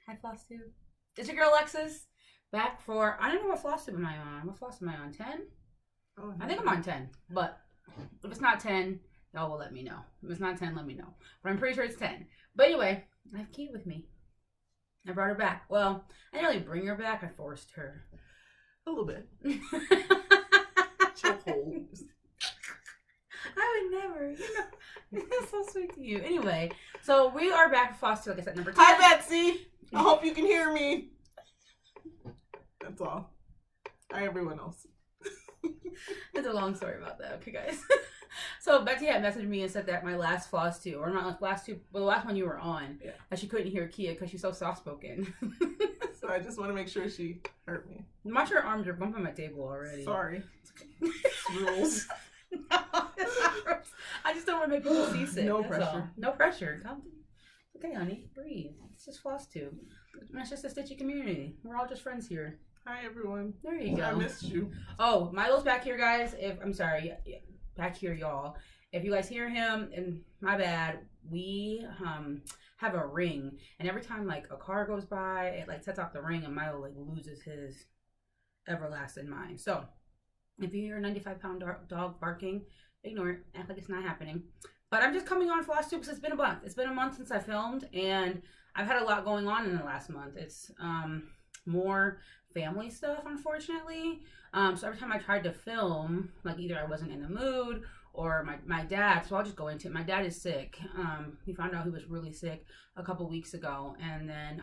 Hi, Flosstube. It's your girl, Alexis. Back for, I don't know what Flosstube am I on. What Floss am I on? 10? Oh, I think I'm on 10. But if it's not 10, y'all will let me know. If it's not 10, let me know. But I'm pretty sure it's 10. But anyway, I have Kate with me. I brought her back. Well, I didn't really bring her back. I forced her. a little bit. Chokehold. I would never. You know, that's so sweet to you. Anyway, so we are back with Flosstube, like I said, number 10. Hi, Betsy. I hope you can hear me. That's all. Hi, everyone else. There's a long story about that. Okay, guys. So Betsy had messaged me and said that my last Flosstube, or not last two, well, the last one you were on, that she couldn't hear Kia because she's so soft spoken. So I just want to make sure she heard me. Watch her arms are bumping my table already. Sorry. Rules. No, it's not rules. I just don't want to make people seasick. No that's pressure. all. No pressure. Come. Okay, honey, breathe. It's just Flosstube. It's just a stitchy community. We're all just friends here. Hi, everyone. There you go. I missed you. Oh, Milo's back here, guys. I'm sorry, back here, y'all. If you guys hear him, and my bad, we have a ring, and every time like a car goes by, it like sets off the ring, and Milo like loses his everlasting mind. So if you hear a 95-pound dog barking, ignore it. Act like it's not happening. But I'm just coming on Flosstube because it's been a month. It's been a month since I filmed, and I've had a lot going on in the last month. It's more family stuff, unfortunately. So every time I tried to film, like either I wasn't in the mood or my dad, so I'll just go into it. My dad is sick. We found out he was really sick a couple weeks ago, and then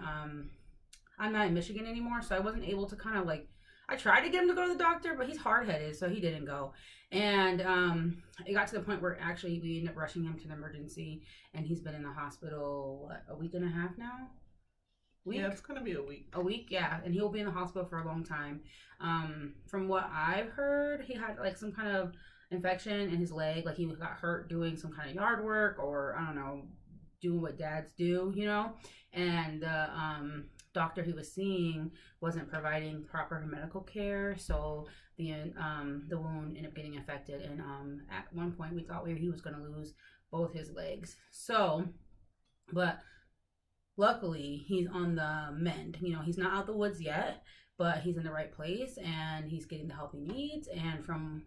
I'm not in Michigan anymore, so I wasn't able to kind of like, I tried to get him to go to the doctor, but he's hard-headed, so he didn't go. And it got to the point where actually we ended up rushing him to the emergency, and he's been in the hospital, what, a week and a half now? Week? Yeah, it's going to be a week. A week, yeah. And he'll be in the hospital for a long time. From what I've heard, he had like some kind of infection in his leg. Like he got hurt doing some kind of yard work or, I don't know, doing what dads do, you know? And the doctor he was seeing wasn't providing proper medical care. So the wound ended up getting infected. And at one point we thought he was going to lose both his legs. So, but luckily, he's on the mend. You know, he's not out the woods yet, but he's in the right place and he's getting the help he needs. And from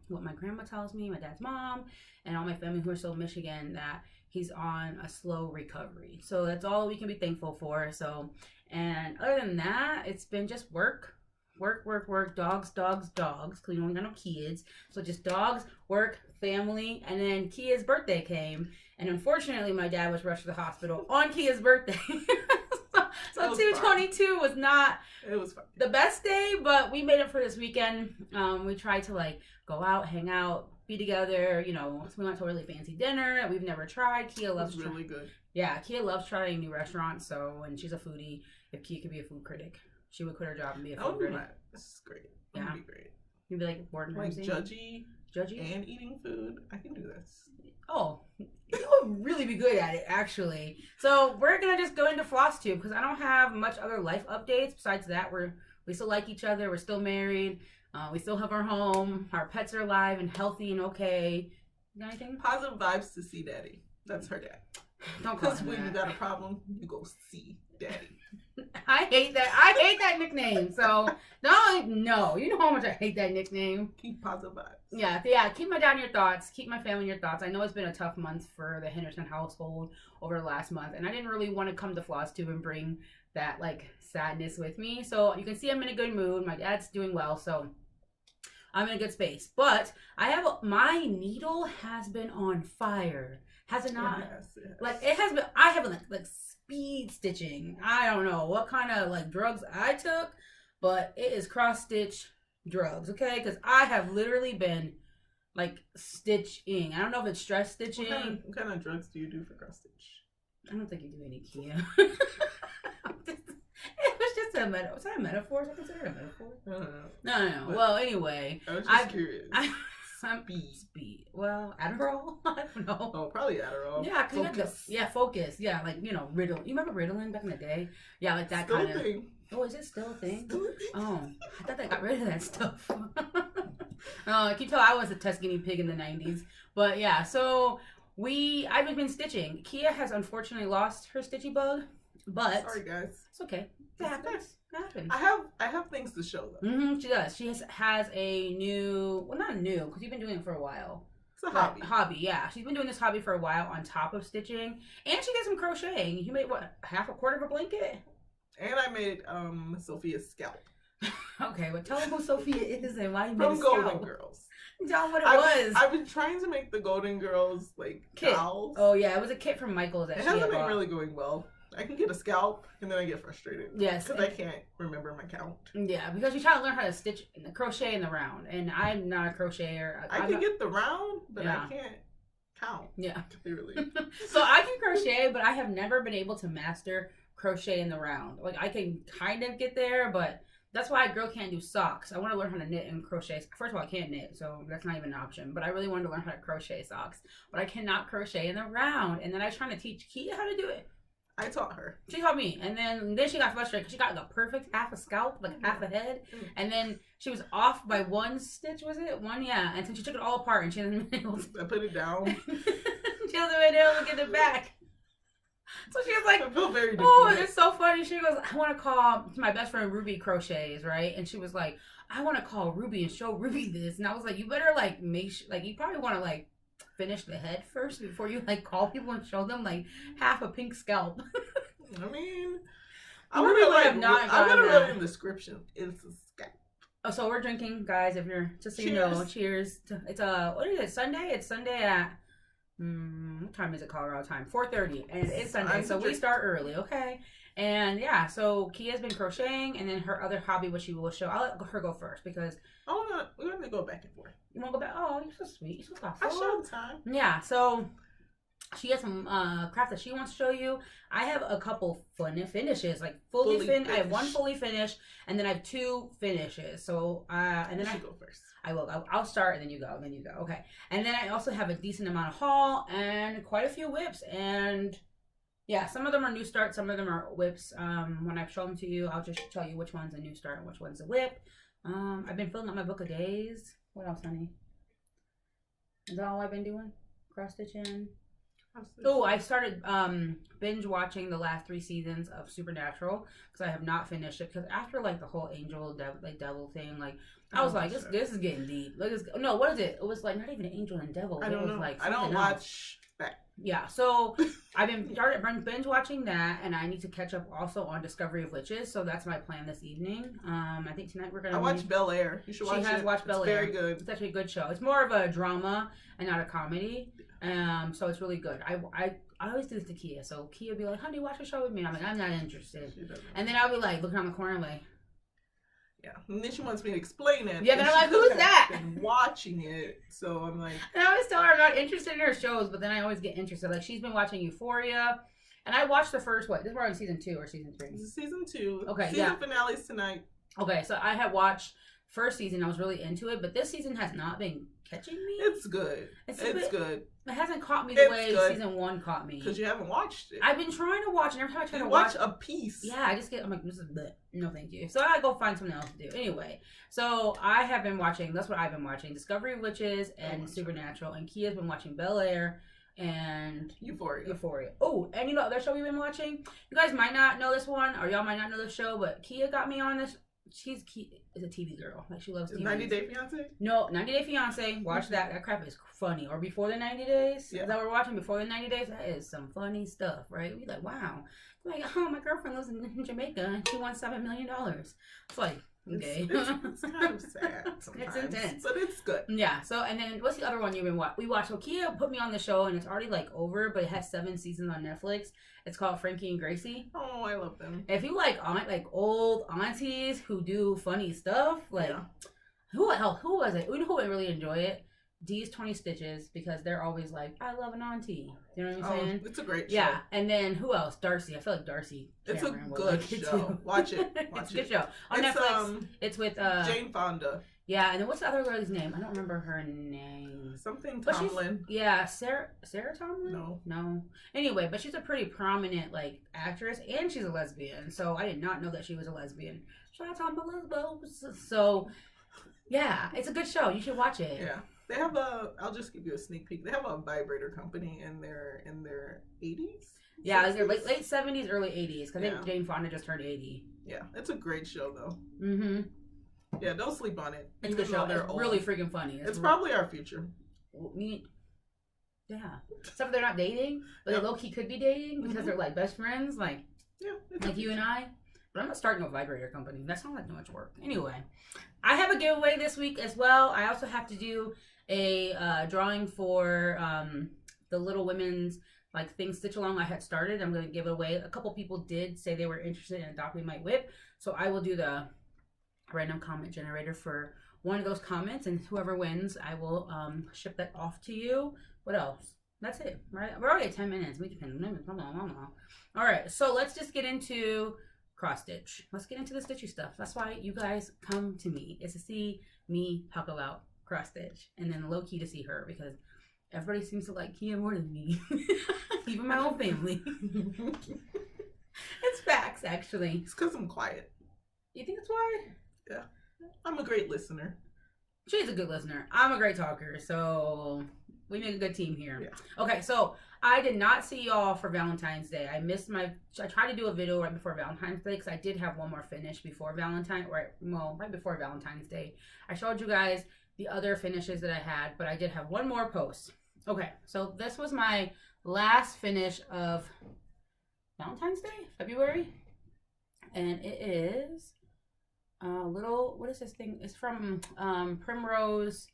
what my grandma tells me, my dad's mom, and all my family who are still in Michigan, that he's on a slow recovery. So that's all we can be thankful for. So, and other than that, it's been just work, dogs, because we don't got no kids. So just dogs, work, family, and then Kia's birthday came. And unfortunately, my dad was rushed to the hospital on Kia's birthday. so 2/22 was not the best day, but we made it for this weekend. We tried to like go out, hang out, be together. You know, so we went to a really fancy dinner that we've never tried. Kia loves really good. Yeah, Kia loves trying new restaurants. So, and she's a foodie. If Kia could be a food critic, she would quit her job and be a food critic. This is great. That would be great. You'd be like Gordon Ramsay. Like judgy and eating food. I can do this. Oh, you would really be good at it, actually. So we're gonna just go into Flosstube because I don't have much other life updates. Besides that, we still like each other. We're still married. We still have our home. Our pets are alive and healthy and okay. You got anything? Positive vibes to see Daddy. That's her dad. Don't call him Because when that. you got a problem, you go see Daddy. I hate that nickname. So no, you know how much I hate that nickname. Keep positive vibes. Yeah. Keep my dad in your thoughts. Keep my family in your thoughts. I know it's been a tough month for the Henderson household over the last month, and I didn't really want to come to Flosstube and bring that like sadness with me. So you can see I'm in a good mood. My dad's doing well, so I'm in a good space. But my needle has been on fire. Has it not? Yes. Like it has been. I have been like speed stitching. I don't know what kind of like drugs I took, but it is cross stitch drugs, okay? Because I have literally been like stitching. I don't know if it's stress stitching. What kind of drugs do you do for cross stitch? I don't think you do any, Kia. It was just a metaphor. Was that a metaphor? Is that considered a metaphor? I don't know. No. Well, anyway. I was just curious. Speed. Well, Adderall? I don't know. Oh, probably Adderall. Yeah, Focus. Focus. Yeah, like, you know, Ritalin. You remember Ritalin back in the day? Yeah, like that kind of thing. Oh, is it still a thing? Oh, I thought they got rid of that stuff. I can tell I was a test guinea pig in the 90s. But yeah, so I've been stitching. Kia has unfortunately lost her stitchy bug. But sorry, guys. it's okay. It happens. It happens. I have things to show them. She does. She has a new, well, not new, because you've been doing it for a while. It's a hobby. Hobby, yeah. She's been doing this hobby for a while on top of stitching, and she did some crocheting. You made what, half a quarter of a blanket? And I made Sophia's scalp. Okay, but tell them who Sophia is and why you made From a scalp. Golden Girls. Tell them what it was. I've been trying to make the Golden Girls like kit. Dolls. Oh yeah, it was a kit from Michael's that it she hasn't had been bought. really going well. I can get a scalp and then I get frustrated. Yes, because I can't remember my count. Yeah, because you're trying to learn how to stitch in the crochet in the round, and I'm not a crocheter. I can get the round, but I can't count. Yeah, clearly. So I can crochet, but I have never been able to master crochet in the round. Like I can kind of get there, but that's why a girl can't do socks. I want to learn how to knit and crochet. First of all, I can't knit, so that's not even an option. But I really wanted to learn how to crochet socks, but I cannot crochet in the round. And then I was trying to teach Kia how to do it. I taught her. She taught me, and then she got frustrated because she got the perfect half a scalp, like half a head, and then she was off by one stitch. Was it one? Yeah, and so she took it all apart, and she hasn't been able to. I put it down. She hasn't been able to get it back. So she was like, I feel very defeated. "Oh, it's so funny." She goes, "I want to call my best friend Ruby crochets, right?" And she was like, "I want to call Ruby and show Ruby this." And I was like, "You better like make sure, like you probably want to like." Finish the head first before you like call people and show them like half a pink scalp. I mean, I would have like I would have wrote in the description. It's a scalp. Oh, so we're drinking, guys. If you're just so you know, cheers. It's what is it? Sunday. It's Sunday at what time is it? Colorado time, 4:30, and it's Sunday, so we start early. Okay. And yeah, so Kia's been crocheting, and then her other hobby, which she will show. I'll let her go first because we're gonna go back and forth. You want to go back? Oh, you're so sweet. You're so thoughtful. I show time. Yeah, so she has some craft that she wants to show you. I have a couple finishes, like fully finished. I have one fully finished, and then I have two finishes. So and then I go first. I will. I'll start, and then you go. And then you go. Okay. And then I also have a decent amount of haul and quite a few whips. And yeah, some of them are new start, some of them are whips. When I show them to you, I'll just tell you which one's a new start and which one's a whip. I've been filling up my book of days. What else, honey? Is that all I've been doing? Cross stitching. Oh, I started binge watching the last 3 seasons of Supernatural because I have not finished it. Because after like the whole angel devil thing, like I was like, this is getting deep. No, what is it? It was like not even angel and devil. I don't know. Like I don't watch that. Yeah, so I've been binge watching that, and I need to catch up also on Discovery of Witches. So that's my plan this evening. I think tonight we're gonna. I watch Bel Air. You should watch it. She has watched Bel Air. Very good. It's actually a good show. It's more of a drama and not a comedy. So it's really good. I always do this to Kia. So Kia will be like, "Honey, watch a show with me." And I'm like, "I'm not interested." And then I'll be like, looking around the corner, like. Yeah, and then she wants me to explain it. Yeah, then I'm like, who's that? Been watching it, so I'm like. And I always tell her I'm not interested in her shows, but then I always get interested. Like she's been watching Euphoria, and I watched the first This is probably season 2 or season 3. This is season 2. Okay, season finale's tonight. Okay, so I had watched first season. I was really into it, but this season has not been catching me. It's good. It's good. It hasn't caught me the way season 1 caught me. Because you haven't watched it. I've been trying to watch it. Every time I try to watch a piece. Yeah, I'm like, this is bleh. No, thank you. So I go find something else to do. Anyway, so I have been watching. That's what I've been watching: Discovery of Witches and Supernatural. And Kia's been watching Bel Air and Euphoria. Oh, and you know other show we've been watching. You guys might not know this one, or y'all might not know this show, but Kia got me on this. She's is a TV girl. Like she loves TV. 90 Day Fiancé? No, 90 Day Fiancé. Watch that. That crap is funny. Or Before the 90 Days. Yeah. Is that what we're watching? Before the 90 Days? That is some funny stuff, right? We like, wow. Like, oh, my girlfriend lives in Jamaica and she wants $7 million. It's like, okay. It's kind of sad sometimes. It's intense. But it's good. Yeah. So, and then what's the other one you've been watching? We watched. So Kia put me on the show and it's already like over, but it has 7 seasons on Netflix. It's called Frankie and Gracie. Oh, I love them. If you like old aunties who do funny stuff, like who was it? You know who would really enjoy it? D's 20 Stitches, because they're always like, I love an auntie. You know what I'm saying? It's a great show. Yeah, and then who else? Darcy. I feel like Darcy. It's a good show. Watch it. It's a good show. On Netflix, it's with Jane Fonda. Yeah, and then what's the other girl's name? I don't remember her name. Something Tomlin. Yeah, Sarah Tomlin? No. Anyway, but she's a pretty prominent actress, and she's a lesbian. So I did not know that she was a lesbian. Shout out to my lesbos. So yeah, it's a good show. You should watch it. Yeah. They have I'll just give you a sneak peek. They have a vibrator company in their 80s. Yeah, like late 70s, early 80s. Because I think Yeah. Jane Fonda just turned 80. Yeah, it's a great show though. Mm-hmm. Yeah, don't sleep on it. It's a good show. It's really freaking funny. It's probably our future. Yeah. Except for they're not dating, but they low-key could be dating because they're like best friends, like you and I. But I'm not starting a vibrator company. That's not like too much work. Anyway, I have a giveaway this week as well. I also have to do a drawing for the Little Women's like thing stitch along I had started. I'm going to give it away. A couple people did say they were interested in adopting my whip, so I will do the random comment generator for one of those comments, and whoever wins, I will ship that off to you. What else? That's it, right? We're already at 10 minutes. We can. All right, so let's just get into cross stitch. Let's get into the stitchy stuff. That's why you guys come to me, is to see me talk about cross stitch, and then low key to see her, because everybody seems to like Kia more than me, even my own family. It's facts, actually. It's because I'm quiet. You think that's why? Yeah, I'm a great listener. She's a good listener. I'm a great talker, so we make a good team here. Yeah. Okay, so I did not see y'all for Valentine's Day. I tried to do a video right before Valentine's Day because I did have one more finish before right before Valentine's Day. I showed you guys the other finishes that I had, but I did have one more post. Okay, so this was my last finish of Valentine's Day, February, and it is what is this thing? It's from Primrose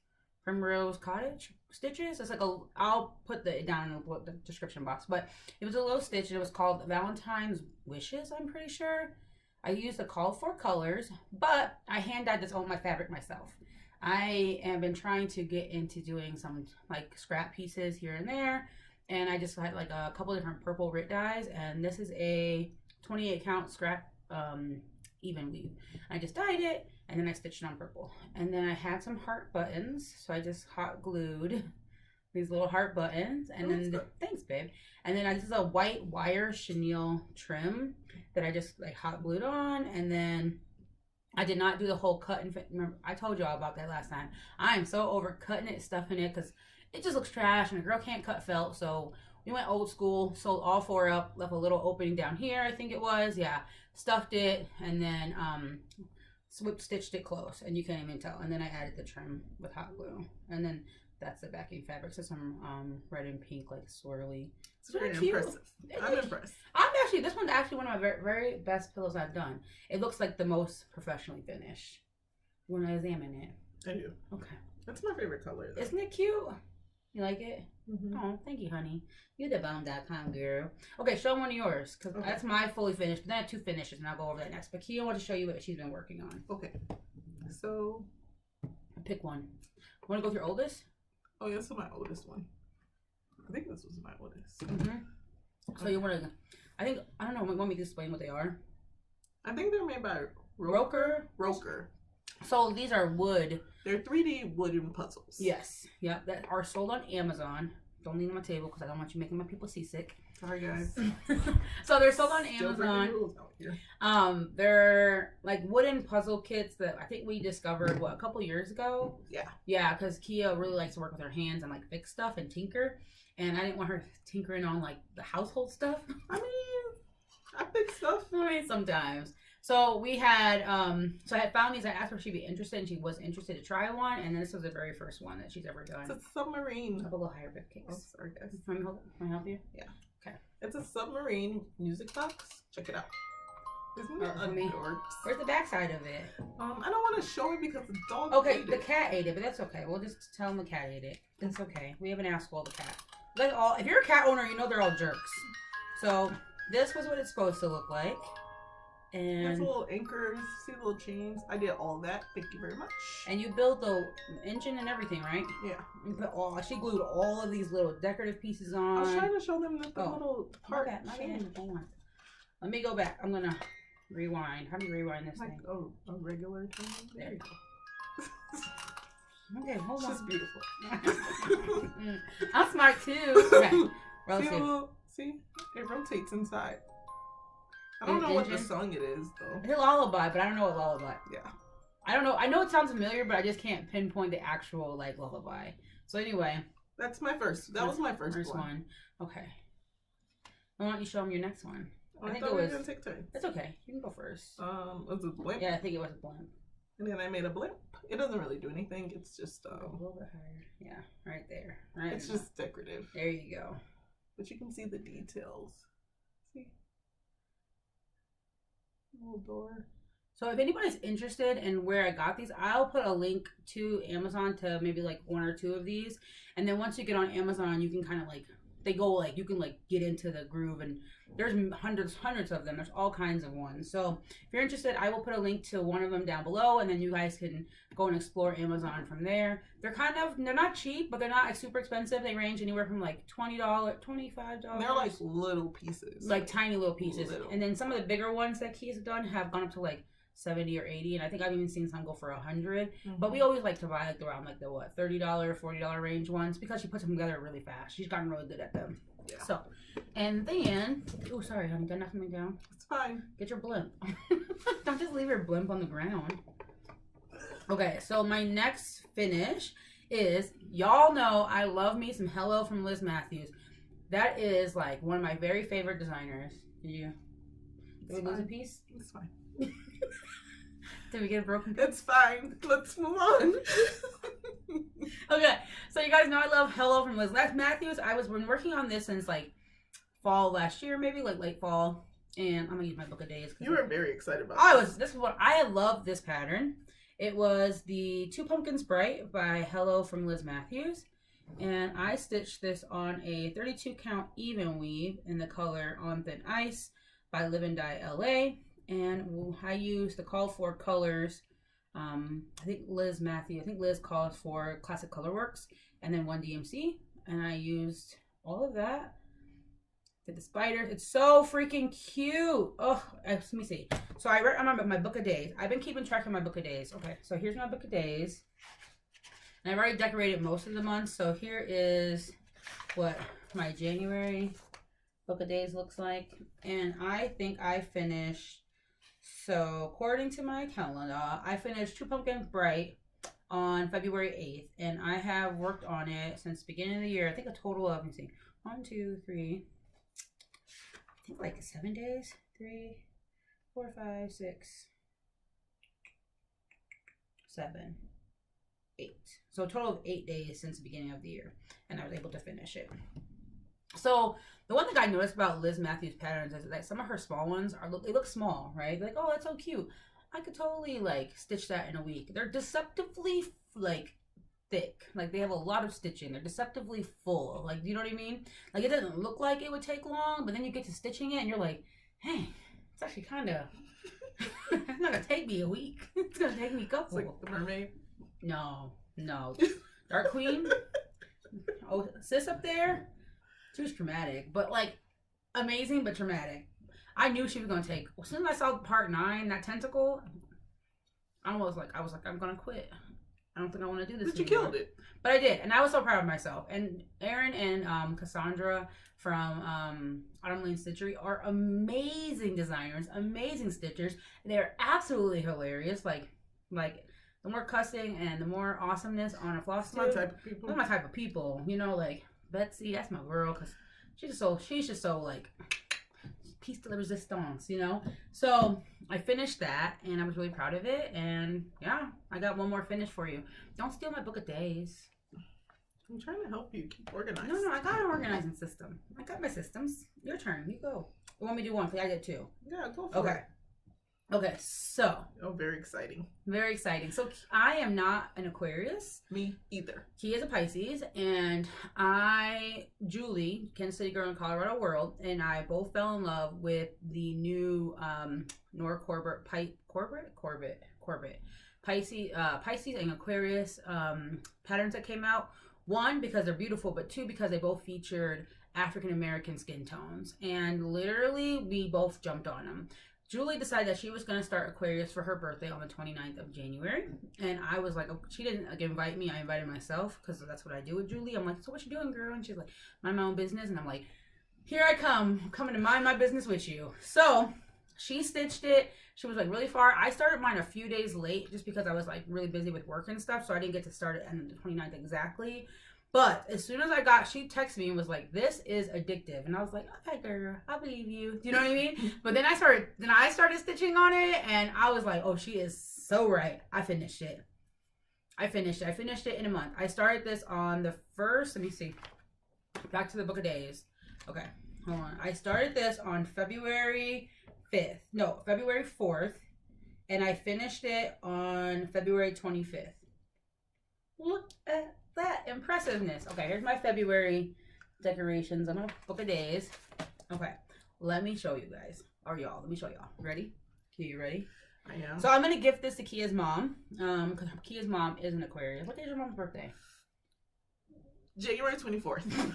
Cottage stitches. It's like I'll put it down in the description box, but it was a little stitch and it was called Valentine's Wishes, I'm pretty sure. I used the called for colors, but I hand dyed all my fabric myself. I have been trying to get into doing some like scrap pieces here and there, and I just had like a couple different purple Rit dyes, and this is a 28 count scrap even weave. I just dyed it and then I stitched it on purple, and then I had some heart buttons, so I just hot glued these little heart buttons, and thanks babe, and then this is a white wire chenille trim that I just like hot glued on, and then I did not do the whole cut and fit. Remember, I told y'all about that last time. I am so over cutting it, stuffing it, because it just looks trash and a girl can't cut felt. So we went old school, sewed all four up, left a little opening down here, I think it was. Yeah, stuffed it, and then stitched it close, and you can't even tell. And then I added the trim with hot glue, and then that's the backing fabric. So some red and pink, like swirly. It's very impressive. I'm impressed. This one's actually one of my very, very best pillows I've done. It looks like the most professionally finished when I examine it. I do. Okay. That's my favorite color, though. Isn't it cute? You like it? Mm-hmm. Oh, thank you, honey. You're the bomb.com girl. Okay, show one of yours, because that's my fully finished. But then I have two finishes, and I'll go over that next. But Kia wants to show you what she's been working on. Okay. So. Pick one. Want to go with your oldest? Oh, yeah, this is my oldest one. I think this was my oldest. Mm-hmm. So you want to, I don't know, want me to explain what they are? I think they're made by Roker. So these are wood. They're 3D wooden puzzles. Yes. Yep. That are sold on Amazon. Don't leave them on my table because I don't want you making my people seasick. Sorry, guys. So they're sold on Amazon. They're like wooden puzzle kits that I think we discovered a couple years ago. Yeah. Yeah, because Kia really likes to work with her hands and like fix stuff and tinker, and I didn't want her tinkering on like the household stuff. I mean, I fix stuff. I mean, sometimes. So we had, so I had found these. I asked her if she'd be interested, and she was interested to try one. And this was the very first one that she's ever done. It's a submarine. Up a little higher bit case. Oh, sorry, guys. Can I help you? Yeah. Okay. It's a submarine music box. Check it out. Isn't it adorable? Where's the back side of it? I don't want to show it because the dog. Okay, the cat ate it, but that's okay. We'll just tell him the cat ate it. It's okay. We haven't asked all the cat. Like if you're a cat owner, you know they're all jerks. So this was what it's supposed to look like. And there's little anchors, see the little chains. I did all that. Thank you very much. And you built the engine and everything, right? Yeah. She glued all of these little decorative pieces on. I was trying to show them the little part. Let me go back. I'm gonna rewind. How do you rewind this thing? A regular thing. There you go. Okay, hold on. She's beautiful. I'm smart too. Okay. See, it rotates inside. I don't know what the song it is, though. It's a lullaby, but I don't know what lullaby. Yeah. I don't know. I know it sounds familiar, but I just can't pinpoint the actual, like, lullaby. So, anyway. That's my first. That was my first one. Okay. Why don't you show them your next one? I think thought we were going to take turns. It's okay. You can go first. Was it blimp? Yeah, I think it was a blimp. And then I made a blimp. It doesn't really do anything. It's just a little bit higher. Yeah, right there. Right. It's just decorative. There you go. But you can see the details. See? Little door. So if anybody's interested in where I got these, I'll put a link to Amazon to maybe like one or two of these. And then once you get on Amazon, you can kind of like, they go like, you can like get into the groove, and there's hundreds of them. There's all kinds of ones. So if you're interested, I will put a link to one of them down below, and then you guys can go and explore Amazon from there. They're not cheap, but they're not like super expensive. They range anywhere from like $20, $25. They're like little pieces. Like tiny little pieces. Little. And then some of the bigger ones that Keys have done have gone up to like 70 or 80, and I think I've even seen some go for 100. But we always like to buy like around like the $30, $40 range ones, because she puts them together really fast. She's gotten really good at them. Yeah. So, and then, oh sorry honey, did I knock something down? It's fine. Get your blimp. Don't just leave your blimp on the ground. Okay, so my next finish is, y'all know I love me some Hello from Liz Matthews. That is like one of my very favorite designers. Did we lose a piece? It's fine. Did we get a broken piece? It's fine. Let's move on. Okay, so you guys know I love Hello from Liz Matthews. I was been working on this since like fall last year, maybe like late fall, and I'm gonna use my book of days. You were very excited about this. I love this pattern. It was the Two Pumpkins Bright by Hello from Liz Matthews, and I stitched this on a 32 count even weave in the color On Thin Ice by Live and Die LA. And I used the call for colors. I think Liz calls for Classic Colorworks, and then one DMC. And I used all of that. Did the spiders. It's so freaking cute. Oh, let me see. So I remember my book of days. I've been keeping track of my book of days. Okay, so here's my book of days. And I've already decorated most of the months. So here is what my January book of days looks like. And I think I finished. So, according to my calendar, I finished Two Pumpkins Bright on February 8th, and I have worked on it since the beginning of the year. I think a total of, let me see, 1, 2, 3, I think like 7 days. 3, 4, 5, 6, 7, 8. So, a total of 8 days since the beginning of the year, and I was able to finish it. So, the one thing I noticed about Liz Matthews patterns is that some of her small ones they look small, right? They're like, oh, that's so cute. I could totally like stitch that in a week. They're deceptively like thick. Like they have a lot of stitching. They're deceptively full. Like, you know what I mean? Like it doesn't look like it would take long, but then you get to stitching it and you're like, hey, it's actually kind of, it's not gonna take me a week. It's gonna take me a couple. It's like the mermaid. No. Dark Queen. Oh, sis up there. She was traumatic, but like amazing, but traumatic. I knew she was gonna take. As soon as I saw part 9, that tentacle, I was like, I'm gonna quit. I don't think I want to do this. But you killed it. But I did, and I was so proud of myself. And Erin and Cassandra from Autumn Lane Stitchery are amazing designers, amazing stitchers. They're absolutely hilarious. Like the more cussing and the more awesomeness on a Flosstube. My type of people. That's my type of people. You know, like. Betsy, that's my girl, because she's just so like piece de la resistance, you know. So I finished that, and I was really proud of it. And yeah, I got one more finish for you. Don't steal my book of days. I'm trying to help you keep organized. No, I got an organizing system. I got my systems. Your turn. You go. You want me to do one? Because I did 2. Yeah, go for it. Okay, so. Oh, very exciting. Very exciting. So I am not an Aquarius. Me either. He is a Pisces, and Julie, Kansas City girl in Colorado World, and I both fell in love with the new Nora Corbett Pisces and Aquarius patterns that came out. 1, because they're beautiful, but 2, because they both featured African American skin tones, and literally we both jumped on them. Julie decided that she was going to start Aquarius for her birthday on the 29th of January. And I was like, oh, she didn't invite me. I invited myself because that's what I do with Julie. I'm like, so what you doing, girl? And she's like, mind my own business. And I'm like, here I come. I'm coming to mind my business with you. So she stitched it. She was like really far. I started mine a few days late just because I was like really busy with work and stuff. So I didn't get to start it on the 29th exactly. But as soon as she texted me and was like, "This is addictive," and I was like, "Okay, girl, I believe you." Do you know what I mean? But then I started stitching on it, and I was like, "Oh, she is so right." I finished it. I finished it in a month. I started this on the first. Let me see. Back to the Book of Days. Okay, hold on. I started this on February 5th. No, February 4th, and I finished it on February 25th. Look at that impressiveness. Okay, here's my February decorations on my Book of Days. Okay, let me show you guys. Or y'all. Let me show y'all. Ready? Okay, you ready? I am. So I'm gonna gift this to Kia's mom. Because Kia's mom is an Aquarius. What day is your mom's birthday? January 24th.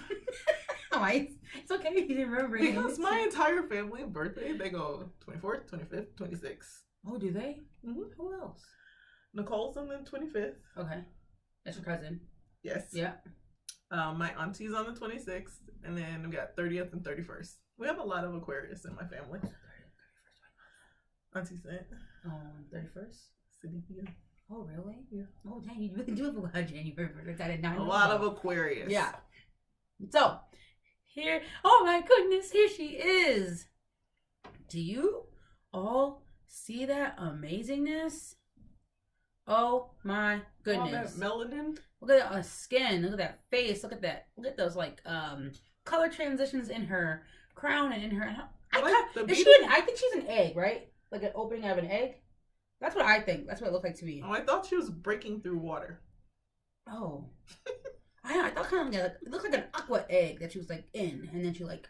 Oh, it's okay if you didn't remember. Because my entire family birthday, they go 24th, 25th, 26th. Oh, do they? Mm-hmm. Who else? Nicole's on the 25th. Okay. That's your cousin. Yes. Yeah. My auntie's on the 26th, and then we got 30th and 31st. We have a lot of Aquarius in my family. Auntie Saint. Oh, 31st? Cynthia. Oh, really? Yeah. Oh, dang, you really do have a lot of January. I got it now. A lot of Aquarius. Yeah. So, here, oh my goodness, here she is. Do you all see that amazingness? Oh my goodness. All that melanin. Look at her skin. Look at that face. Look at that. Look at those like color transitions in her crown and in her. I think she's an egg, right? Like an opening of an egg. That's what I think. That's what it looked like to me. Oh, I thought she was breaking through water. Oh. I thought kind of like it looked like an aqua egg that she was like in, and then she like.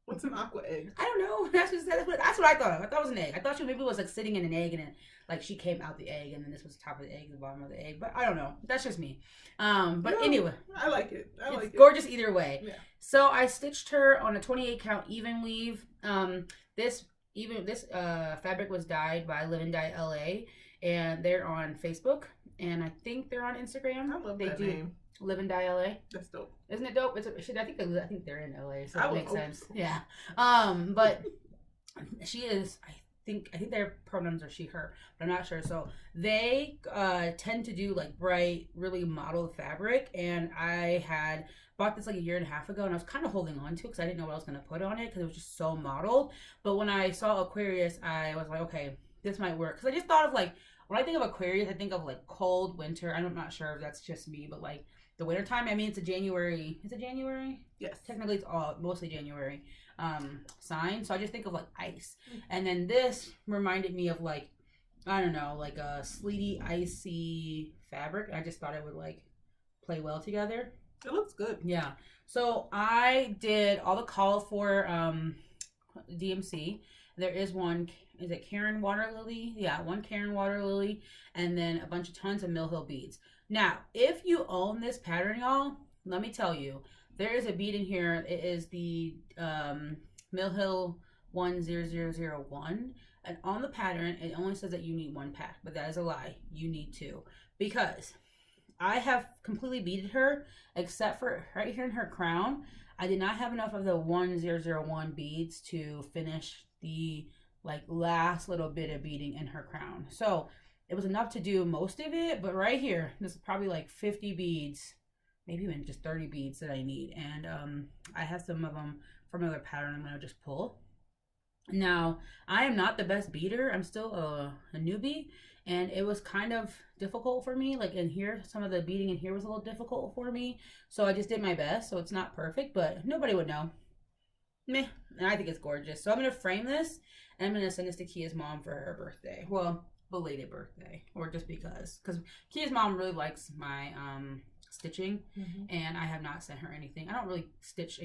What's an aqua egg? I don't know. That's what I thought of. I thought it was an egg. I thought she maybe was like sitting in an egg, and then like she came out the egg, and then this was the top of the egg, the bottom of the egg. But I don't know. That's just me. But anyway, I like it. It's gorgeous either way. Yeah. So I stitched her on a 28 count even weave. This fabric was dyed by Live and Dye LA, and they're on Facebook, and I think they're on Instagram. I love that name. Live and Dye LA. That's dope. Isn't it dope? I think they're in LA, so it makes sense. So. Yeah. But she is. I think their pronouns are she, her, but I'm not sure. So they tend to do like bright, really modeled fabric, and I had bought this like a year and a half ago, and I was kind of holding on to it because I didn't know what I was gonna put on it because it was just so modeled. But when I saw Aquarius, I was like, okay, this might work because I just thought of like when I think of Aquarius, I think of like cold winter. I'm not sure if that's just me, but like. The wintertime, I mean, it's a January. Is it January? Yes. Technically, it's mostly January sign. So I just think of like ice. And then this reminded me of like, I don't know, like a sleety, icy fabric. I just thought it would like play well together. It looks good. Yeah. So I did all the call for DMC. There is one. Is it Karen Water Lily? Yeah, one Karen Water Lily, and then a bunch of tons of Mill Hill beads. Now, if you own this pattern, y'all, let me tell you, there is a bead in here. It is the Mill Hill 10001, and on the pattern, it only says that you need one pack, but that is a lie. You need two, because I have completely beaded her, except for right here in her crown. I did not have enough of the 1001 beads to finish the like last little bit of beading in her crown. So it was enough to do most of it, but right here, this is probably like 50 beads, maybe even just 30 beads that I need. And I have some of them from another pattern I'm gonna just pull. Now, I am not the best beader. I'm still a newbie, and it was kind of difficult for me. Like in here, some of the beading in here was a little difficult for me. So I just did my best. So it's not perfect, but nobody would know. Meh. And I think it's gorgeous. So I'm gonna frame this, and I'm gonna send this to Kia's mom for her birthday. Well, belated birthday, or just because Kia's mom really likes my stitching, and I have not sent her anything. I don't really stitch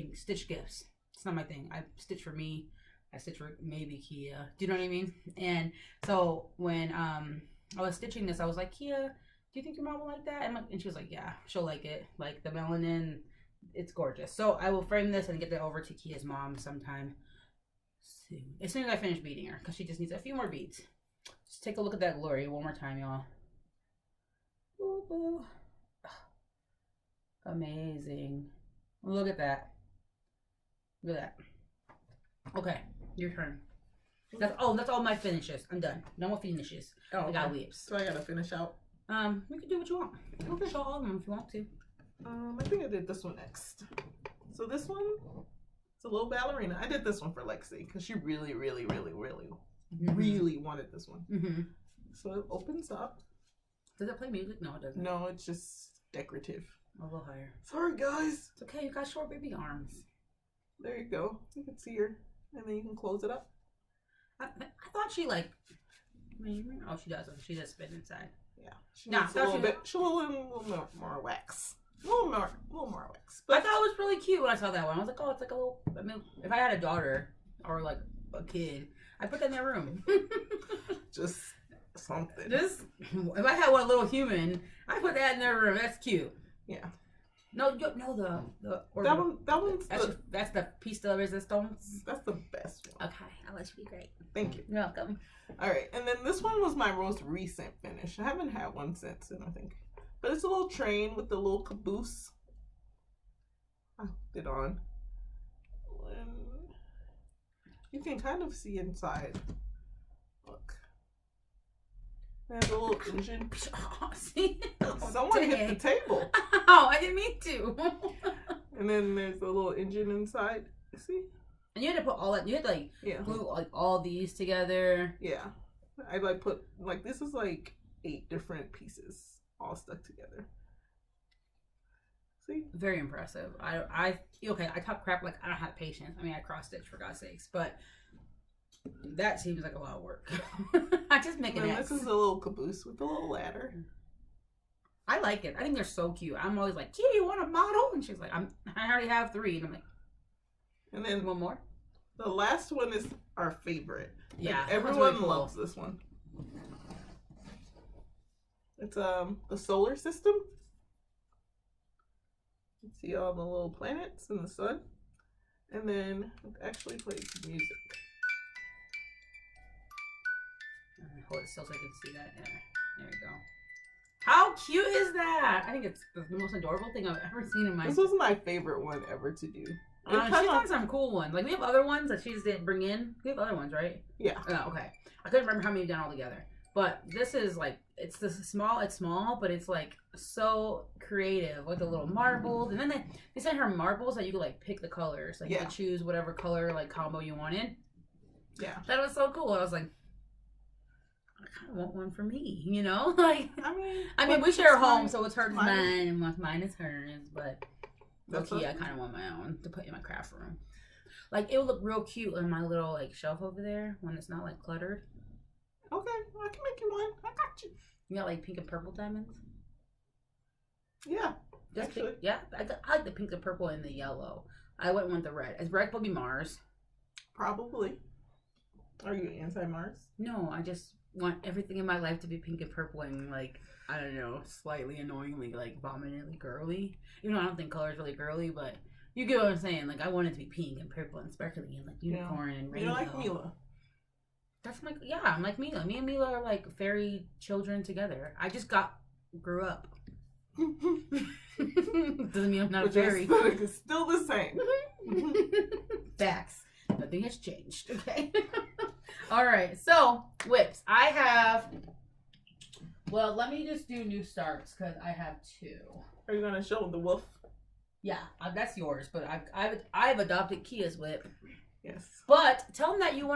gifts. It's not my thing. I stitch for me. I stitch for maybe Kia. Do you know what I mean? And so when I was stitching this, I was like, Kia, do you think your mom will like that? And she was like, yeah, she'll like it. Like the melanin, it's gorgeous. So I will frame this and get that over to Kia's mom sometime soon. As soon as I finish beading her, because she just needs a few more beads. Just take a look at that glory one more time, y'all. Ooh, ooh. Amazing. Look at that. Look at that. Okay, your turn. That's all my finishes. I'm done. No more finishes. I got whips. So I gotta finish out. You can do what you want. You can finish all of them if you want to. I think I did this one next. So this one, it's a little ballerina. I did this one for Lexi because she really wanted this one. Mm-hmm. So it opens up. Does it play music? No, it doesn't. No, it's just decorative. A little higher. Sorry, guys. It's okay. You got short baby arms. There you go. You can see her, and then you can close it up. I thought she like. Oh, she doesn't. She does spin inside. Yeah, she needs a little bit. She a little more wax. A little more wax. But I thought it was really cute when I saw that one. I was like, oh, it's like a little. I mean, if I had a daughter or like a kid, I'd put that in their room. Just something. Just if I had one little human, I'd put that in their room. That's cute. Yeah. No, the that one's that's the piece de resistance. That's the best one. Okay, I'll let you be great. Thank you. You're welcome. All right, and then this one was my most recent finish. I haven't had one since, I think. But it's a little train with a little caboose. I put it on. And you can kind of see inside. Look. There's a little engine. Oh, see? Someone hit the table. Oh, I didn't mean to. And then there's a little engine inside. See? And you had to put all that. You had to like glue like all these together. Yeah, I like put like this is like 8 different pieces all stuck together. See? Very impressive. I talk crap like I don't have patience. I mean, I cross stitch for God's sakes, but that seems like a lot of work. I just make an X. This is a little caboose with a little ladder. I like it. I think they're so cute. I'm always like, "Kia, you want a model?" And she's like, I already have 3," and I'm like. And then one more. The last one is our favorite. Yeah, like, everyone loves this one. It's the solar system. You see all the little planets and the sun, and then it actually plays music. Hold it still so I can see that. There we go. How cute is that? I think it's the most adorable thing I've ever seen in my. This was my favorite one ever to do. She's done some cool ones. Like we have other ones that she just didn't bring in. We have other ones, right? Yeah. Oh, okay. I couldn't remember how many we've done all together. But this is like it's small, but it's like so creative with the little marbles. And then they sent her marbles that you could like pick the colors. Like you could choose whatever color like combo you wanted. Yeah. That was so cool. I was like, I kind of want one for me, you know? Like I mean we share a home, so it's hers mine and mine is hers, but I kind of want my own to put in my craft room. Like it would look real cute on my little like shelf over there when it's not like cluttered. Okay, I can make you one. I got you. You got like pink and purple diamonds? Yeah. Just pink, yeah. I like the pink and purple and the yellow. I went with the red. Is red will be Mars? Probably. Are you anti-Mars? No, I just want everything in my life to be pink and purple and like I don't know, slightly annoyingly like vomitingly girly. Even though I don't think color is really girly, but you get what I'm saying. Like I want it to be pink and purple and sparkly and like unicorn and rainbow. You're like Mila. That's my I'm like Mila. Me and Mila are like fairy children together. I just grew up. Doesn't mean I'm not a fairy. It's still the same. Facts. Nothing has changed. Okay. All right. So whips. I have. Well, let me just do new starts because I have 2. Are you gonna show the wolf? Yeah, that's yours. But I've adopted Kia's whip. Yes. But tell them that you're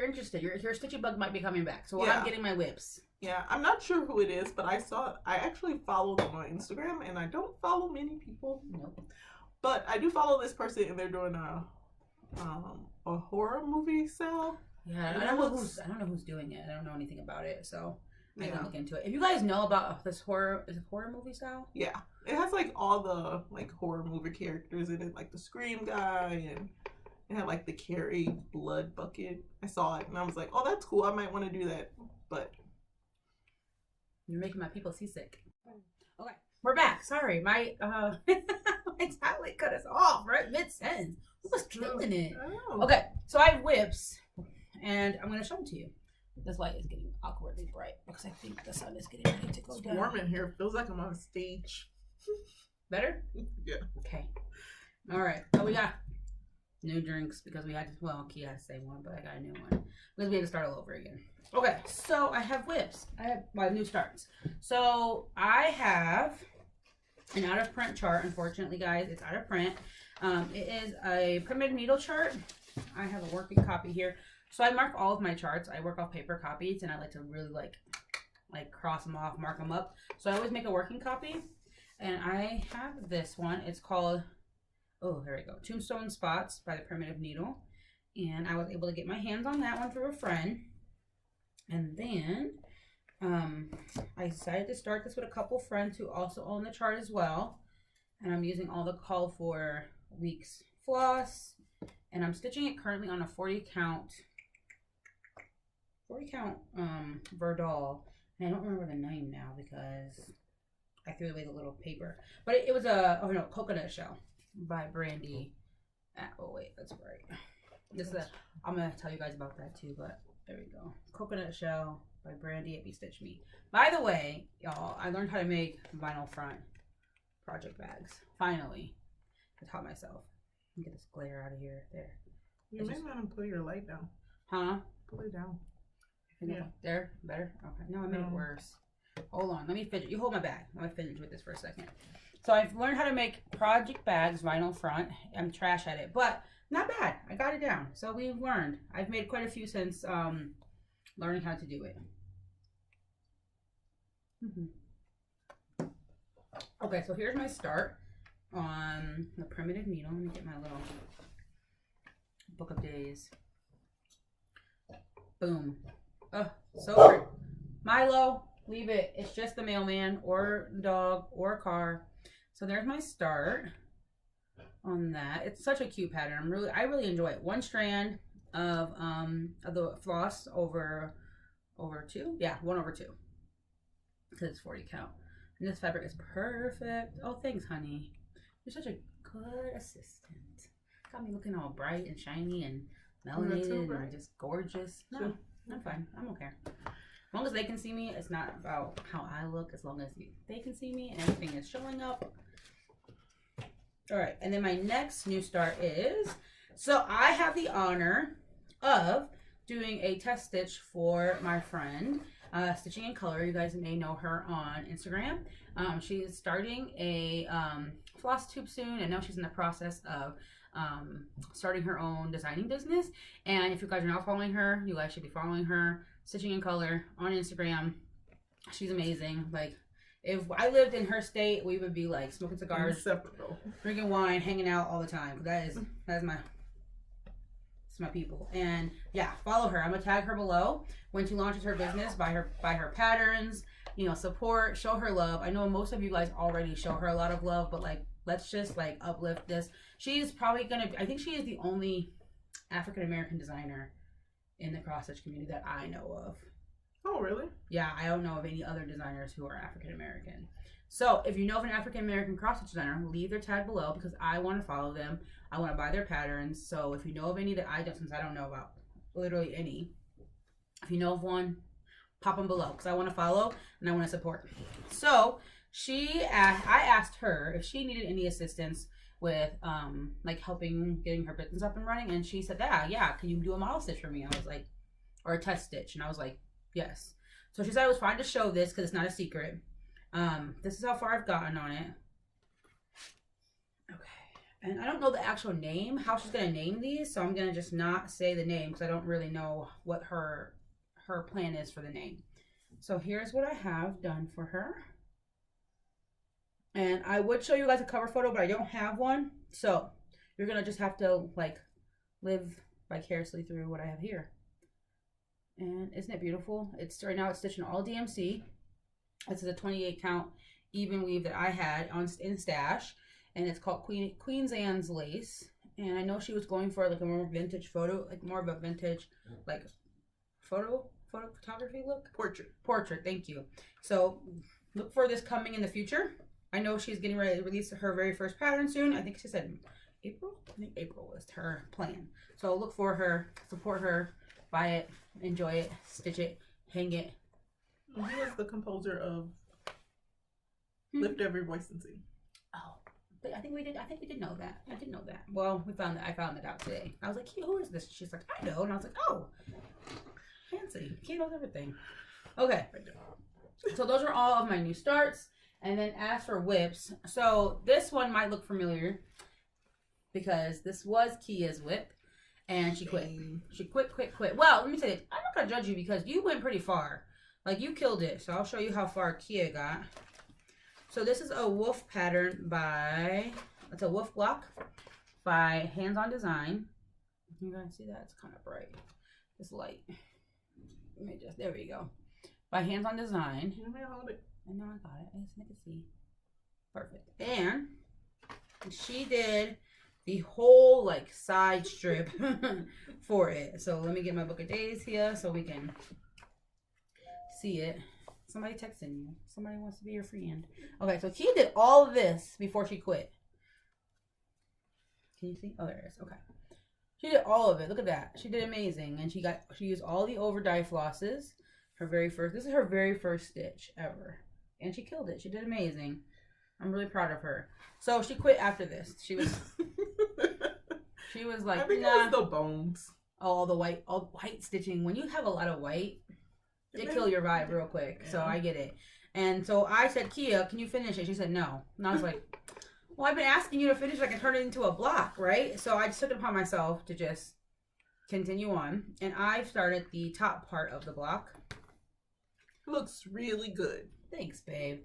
interested. Your Stitchy Bug might be coming back. So I'm getting my whips. Yeah, I'm not sure who it is, but I actually follow them on Instagram, and I don't follow many people. Nope. But I do follow this person, and they're doing a horror movie sale. Yeah, I don't know who's doing it. I don't know anything about it, so I can look into it. If you guys know about this horror movie style? Yeah, it has like all the like horror movie characters in it, like the Scream guy, and it had like the Carrie blood bucket. I saw it, and I was like, oh, that's cool. I might want to do that, but you're making my people seasick. Okay, we're back. Sorry, my tablet cut us off right mid-sentence. Who was killing it? Okay, so I have whips, and I'm gonna show them to you. This light is getting awkwardly bright because I think the sun is getting ready to go down. It's warm in here. It feels like I'm on stage. Better? Yeah. Okay. All right. So we got new drinks because we had to. Well, Kia has to say one, but I got a new one because we had to start all over again. Okay. So I have whips. I have my new starts. So I have an out of print chart. Unfortunately, guys, it's out of print. It is a primitive needle chart. I have a working copy here. So I mark all of my charts. I work off paper copies, and I like to really like cross them off, mark them up. So I always make a working copy, and I have this one. It's called, oh, here we go, Tombstone Spots by the Primitive Needle. And I was able to get my hands on that one through a friend. And then I decided to start this with a couple friends who also own the chart as well. And I'm using all the call for weeks floss. And I'm stitching it currently on a 40 count Verdal. And I don't remember the name now because I threw away the little paper. But it was a, oh no, Coconut Shell by Brandy. Oh wait, that's right. This is I'm going to tell you guys about that too, but there we go. Coconut Shell by Brandy at Be Stitch Me. By the way, y'all, I learned how to make vinyl front project bags. Finally. I taught myself. Let me get this glare out of here. There. You may want to pull your light down. Huh? Pull it down. Yeah. There? Better? Okay. No, I made it worse. Hold on. Let me fidget. You hold my bag. Let me fidget with this for a second. So I've learned how to make project bags, vinyl front. I'm trash at it, but not bad. I got it down. So we've learned. I've made quite a few since learning how to do it. Okay, so here's my start on the primitive needle. Let me get my little book of days. Boom. Oh, so pretty. Milo, leave it. It's just the mailman or the dog or a car. So there's my start on that. It's such a cute pattern. I really enjoy it. One strand of the floss over 2. Yeah, 1/2. Because it's 40 count. And this fabric is perfect. Oh, thanks, honey. You're such a good assistant. Got me looking all bright and shiny and melanated and just gorgeous. No, I'm fine. I'm okay. As long as they can see me, it's not about how I look. As long as they can see me and everything is showing up. All right, and then my next new start is, so I have the honor of doing a test stitch for my friend, Stitching in Color. You guys may know her on Instagram. She is starting a Flosstube soon, and now she's in the process of starting her own designing business. And if you guys are not following her, you guys should be following her, Stitching in Color on Instagram. She's amazing. Like, if I lived in her state, we would be like smoking cigars, drinking wine, hanging out all the time. That's my people. And yeah, follow her. I'm gonna tag her below when she launches her business. Buy her patterns, support, show her love. I know most of you guys already show her a lot of love, but like, let's just like uplift this. She's probably I think she is the only African American designer in the cross stitch community that I know of. Oh, really? Yeah, I don't know of any other designers who are African American. So if you know of an African American cross stitch designer, leave their tag below because I want to follow them. I want to buy their patterns. So if you know of any that I don't, since I don't know about literally any, if you know of one, pop them below because I want to follow and I want to support. So I asked her if she needed any assistance with like helping getting her business up and running, and she said, yeah, can you do a model stitch for me? I was like, or a test stitch, and I was like, yes. So she said it was fine to show this because it's not a secret. This is how far I've gotten on it. Okay. And I don't know the actual name, how she's going to name these, so I'm going to just not say the name because I don't really know what her plan is for the name. So here's what I have done for her. And I would show you guys a cover photo, but I don't have one. So you're going to just have to like live vicariously through what I have here. And isn't it beautiful? Right now it's stitching all DMC. This is a 28 count even weave that I had in stash, and it's called Queen's Anne's lace. And I know she was going for like a more vintage photo, like more of a vintage like photography look. Portrait. Thank you. So look for this coming in the future. I know she's getting ready to release her very first pattern soon. I think she said April. I think April was her plan. So look for her, support her, buy it, enjoy it, stitch it, hang it. He is the composer of Lift Every Voice and Sing. Oh, but I think we did know that. I didn't know that. Well, I found it out today. I was like, who is this? She's like, I know. And I was like, oh, fancy. He knows everything. Okay. So those are all of my new starts. And then as for whips, so this one might look familiar because this was Kia's whip, and she quit. She quit. Well, let me tell you, I'm not gonna judge you because you went pretty far. Like, you killed it. So I'll show you how far Kia got. So this is a wolf pattern by, it's a wolf block by Hands On Design. You guys see that? It's kind of bright. It's light. Let me just, there we go. By Hands On Design. Let me hold it. And now I got it. I just make it see. Perfect. And she did the whole like side strip for it. So let me get my book of days here so we can see it. Somebody texting you. Somebody wants to be your friend. Okay, so Kia did all of this before she quit. Can you see? Oh, there it is. Okay. She did all of it. Look at that. She did amazing. And she used all the over dye flosses. This is her very first stitch ever. And she killed it. She did amazing. I'm really proud of her. So she quit after this. She was like, I think nah. it was the bones. All white stitching. When you have a lot of white, it kill your vibe real quick. Yeah. So I get it. And so I said, Kia, can you finish it? She said no. And I was like, well, I've been asking you to finish. I can turn it into a block, right? So I just took it upon myself to just continue on. And I started the top part of the block. Looks really good. Thanks, babe.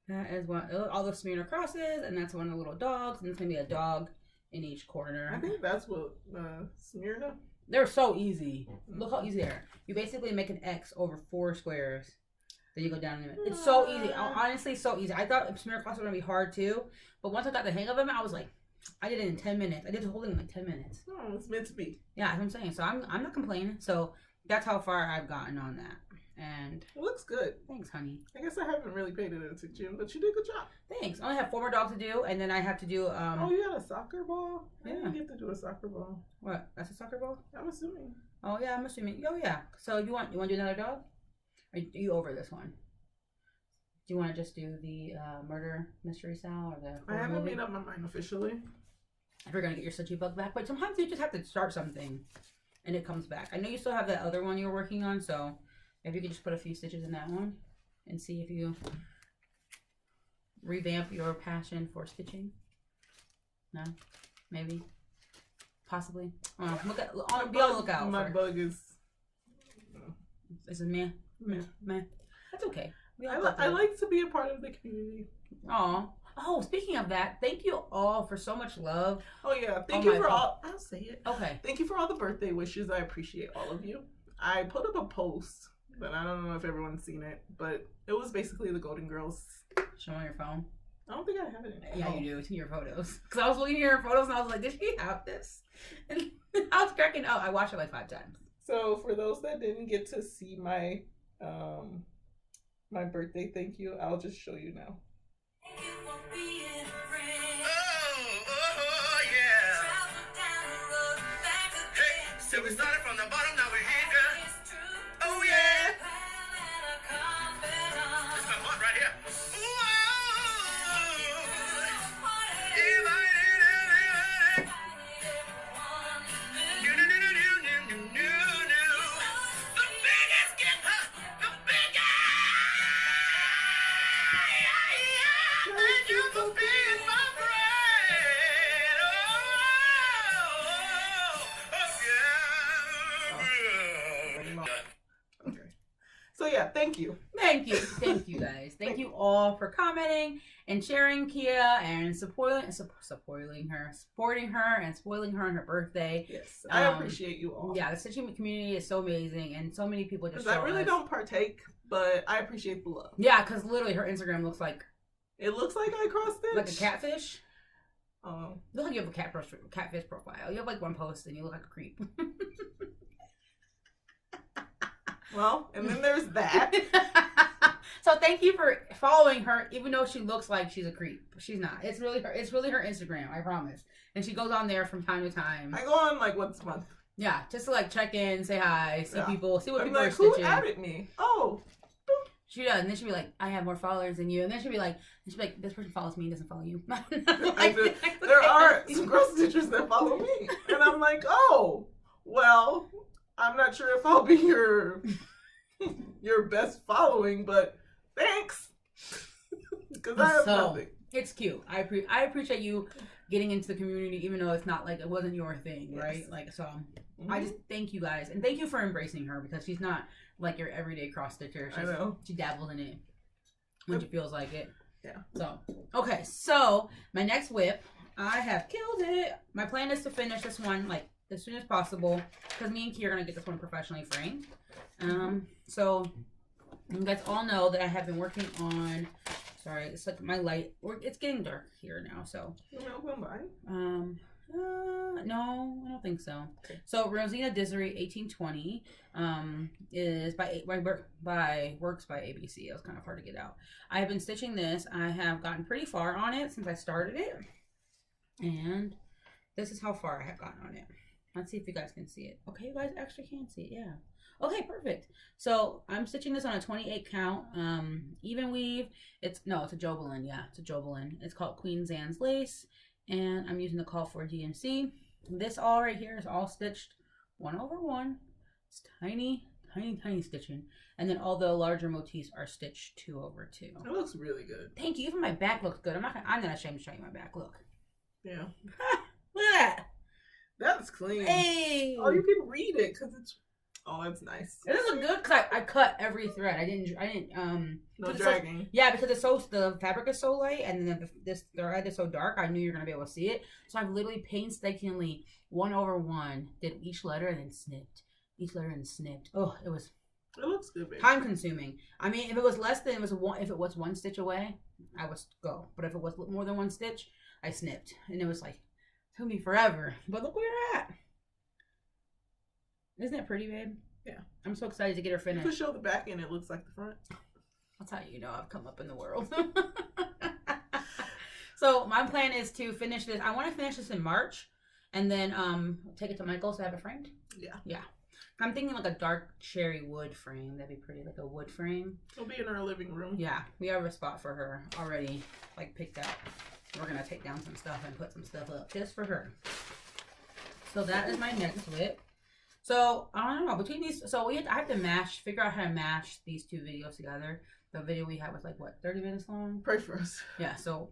That is one, all the smear crosses, and that's one of the little dogs, and it's gonna be a dog in each corner. I think that's what Smyrna. They're so easy. Look how easy they are. You basically make an X over 4 squares. Then you go down. It's so easy. Honestly, so easy. I thought smear crosses were gonna be hard too, but once I got the hang of them, I was like, I did it in 10 minutes. I did the whole thing in like 10 minutes. Oh, it's meant to be. Yeah, that's what I'm saying. So I'm not complaining. So that's how far I've gotten on that. And it looks good. Thanks, honey. I guess I haven't really paid attention, but you did a good job. Thanks. I only have 4 more dogs to do, and then I have to do oh, you got a soccer ball? Yeah. I didn't get to do a soccer ball. What? That's a soccer ball? I'm assuming. Oh yeah, I'm assuming. Oh yeah. So you want to do another dog? Or are you over this one? Do you want to just do the murder mystery style or the? I haven't made up my mind officially. If you're gonna get your stitchy bug back, but sometimes you just have to start something, and it comes back. I know you still have that other one you were working on, so. If you could just put a few stitches in that one and see if you revamp your passion for stitching. No? Maybe? Possibly? Be on the lookout. My bug is... Is it meh? Meh. That's okay. I like to be a part of the community. Aw. Oh, speaking of that, thank you all for so much love. Oh, yeah. Thank you for all... I'll say it. Okay. Thank you for all the birthday wishes. I appreciate all of you. I put up a post... But I don't know if everyone's seen it. But it was basically the Golden Girls. Show on your phone. I don't think I have it in Yeah, you do. It's in your photos. Because I was looking at your photos and I was like, did she have this? And I was cracking up. I watched it like 5 times. So for those that didn't get to see my my birthday thank you, I'll just show you now. Thank you for being a friend. Oh, yeah. Hey, so we started from the bottom, now we're here, girl. Oh yeah! This is my part right here. The biggest gift, the biggest. Thank you for being my friend. Okay. So yeah, thank you. Thank you guys. Thank you all for commenting and sharing Kia and supporting her and spoiling her on her birthday. Yes, I appreciate you all. Yeah, the stitching community is so amazing, and so many people just. I really don't partake, but I appreciate the love. Yeah, because literally her Instagram looks like. It looks like I cross stitch. Like a catfish. Oh. You look like you have a catfish profile. You have like one post and you look like a creep. Well, and then there's that. So thank you for following her, even though she looks like she's a creep. She's not. It's really her Instagram, I promise. And she goes on there from time to time. I go on like once a month. Yeah, just to like check in, say hi, see people, see what I'm people like, are stitching. Who added me? Oh. She does, and then she'll be like, I have more followers than you. And then she'll be like, this person follows me and doesn't follow you. There are some girl stitchers that follow me. And I'm like, oh, well, I'm not sure if I'll be your best following, but thanks. because I have nothing. It's cute. I appreciate you getting into the community, even though it's not like it wasn't your thing, right? Like, so I just thank you guys, and thank you for embracing her, because she's not like your everyday cross stitcher. I know. She dabbles in it when she feels like it. Yeah. So okay, so my next whip, I have killed it. My plan is to finish this one like as soon as possible, because me and Key are gonna get this one professionally framed. So you guys all know that I have been working on. Sorry, it's like my light. It's getting dark here now, so. No, I don't think so. Okay. So Rosina Disery 1820 is works by ABC. It was kind of hard to get out. I have been stitching this. I have gotten pretty far on it since I started it, and this is how far I have gotten on it. Let's see if you guys can see it. Okay, you guys actually can see it. Yeah. Okay, perfect. So I'm stitching this on a 28 count, even weave. It's a Jobelin. Yeah, it's a Jobelin. It's called Queen Anne's Lace, and I'm using the call for DMC. This all right here is all stitched 1/1. It's tiny, tiny, tiny stitching, and then all the larger motifs are stitched 2/2. It looks really good. Thank you. Even my back looks good. I'm not ashamed to show you my back. Look. Yeah. Look at that. That's clean. Hey. Oh, you can read it because it's. Oh, that's nice. It doesn't look good because I cut every thread. I didn't. No dragging. Because the fabric is so light, and then this thread is so dark. I knew you were gonna be able to see it, so I've literally painstakingly 1/1 did each letter and then snipped each letter and snipped. Oh, it looks good, baby. Time consuming. I mean, if it was less than if it was one stitch away, I would go. But if it was more than one stitch, I snipped, and it was like it took me forever. But look where you're at. Isn't that pretty, babe? Yeah. I'm so excited to get her finished. You can show the back and it looks like the front. That's how you know I've come up in the world. So my plan is to finish this. I want to finish this in March and then take it to Michael's to have it framed. Yeah. Yeah. I'm thinking like a dark cherry wood frame. That'd be pretty, like a wood frame. It'll be in our living room. Yeah. We have a spot for her already like picked out. We're going to take down some stuff and put some stuff up just for her. So that is my next whip. So, I don't know, between these, so I have to figure out how to mash these two videos together. The video we had was like, what, 30 minutes long? Pray for us. Yeah, so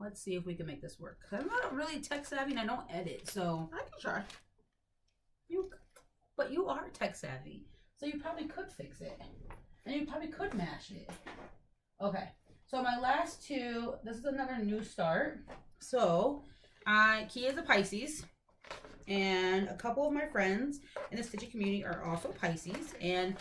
let's see if we can make this work. I'm not really tech savvy and I don't edit, so. I can try. But you are tech savvy, so you probably could fix it. And you probably could mash it. Okay, so my last two, this is another new start. So, Kia is a Pisces. And a couple of my friends in the stitching community are also Pisces. And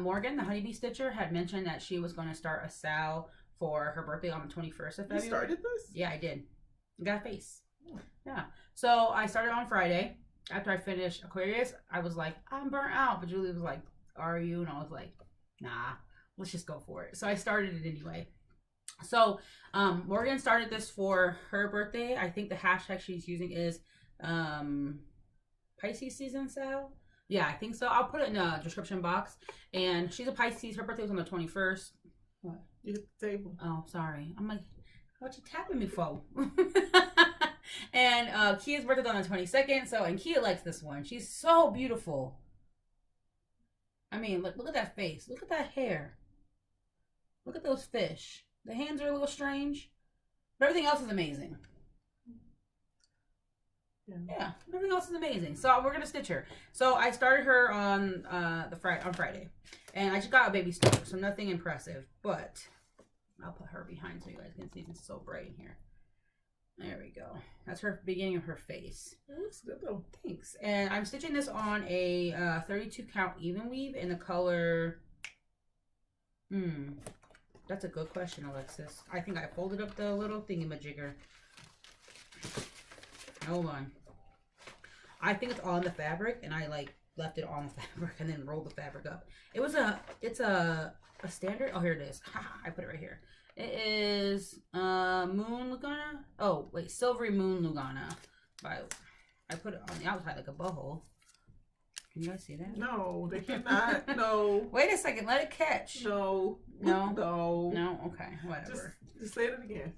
Morgan, the honeybee stitcher, had mentioned that she was going to start a sale for her birthday on the 21st of February. You started this? Yeah, I did. I got a face. Yeah. So I started on Friday. After I finished Aquarius, I was like, I'm burnt out. But Julie was like, are you? And I was like, nah, let's just go for it. So I started it anyway. So Morgan started this for her birthday. I think the hashtag she's using is Pisces season sale. Yeah, I think so. I'll put it in the description box. And she's a Pisces. Her birthday was on the 21st. What? You hit the table. Oh, sorry. I'm like, what you tapping me for? And Kia's birthday on the 22nd. So, and Kia likes this one. She's so beautiful. I mean, look at that face. Look at that hair. Look at those fish. The hands are a little strange. But everything else is amazing. Yeah, everything else is amazing. So we're gonna stitch her. So I started her on Friday, and I just got a baby stitcher, so nothing impressive. But I'll put her behind so you guys can see. It's so bright in here. There we go. That's her beginning of her face. It looks good though. Thanks. And I'm stitching this on a 32 count even weave in the color. That's a good question, Alexis. I think I folded up the little thingamajigger. Hold on. I think it's on the fabric, and I like left it on the fabric and then rolled the fabric up. It's a standard. Oh, here it is. I put it right here. It is Moon Lugana. Oh wait, Silvery Moon Lugana. I put it on the outside like a boho. Can you guys see that? No, they cannot. No. Wait a second. Let it catch. No. No. No. No. Okay. Whatever. Just say it again.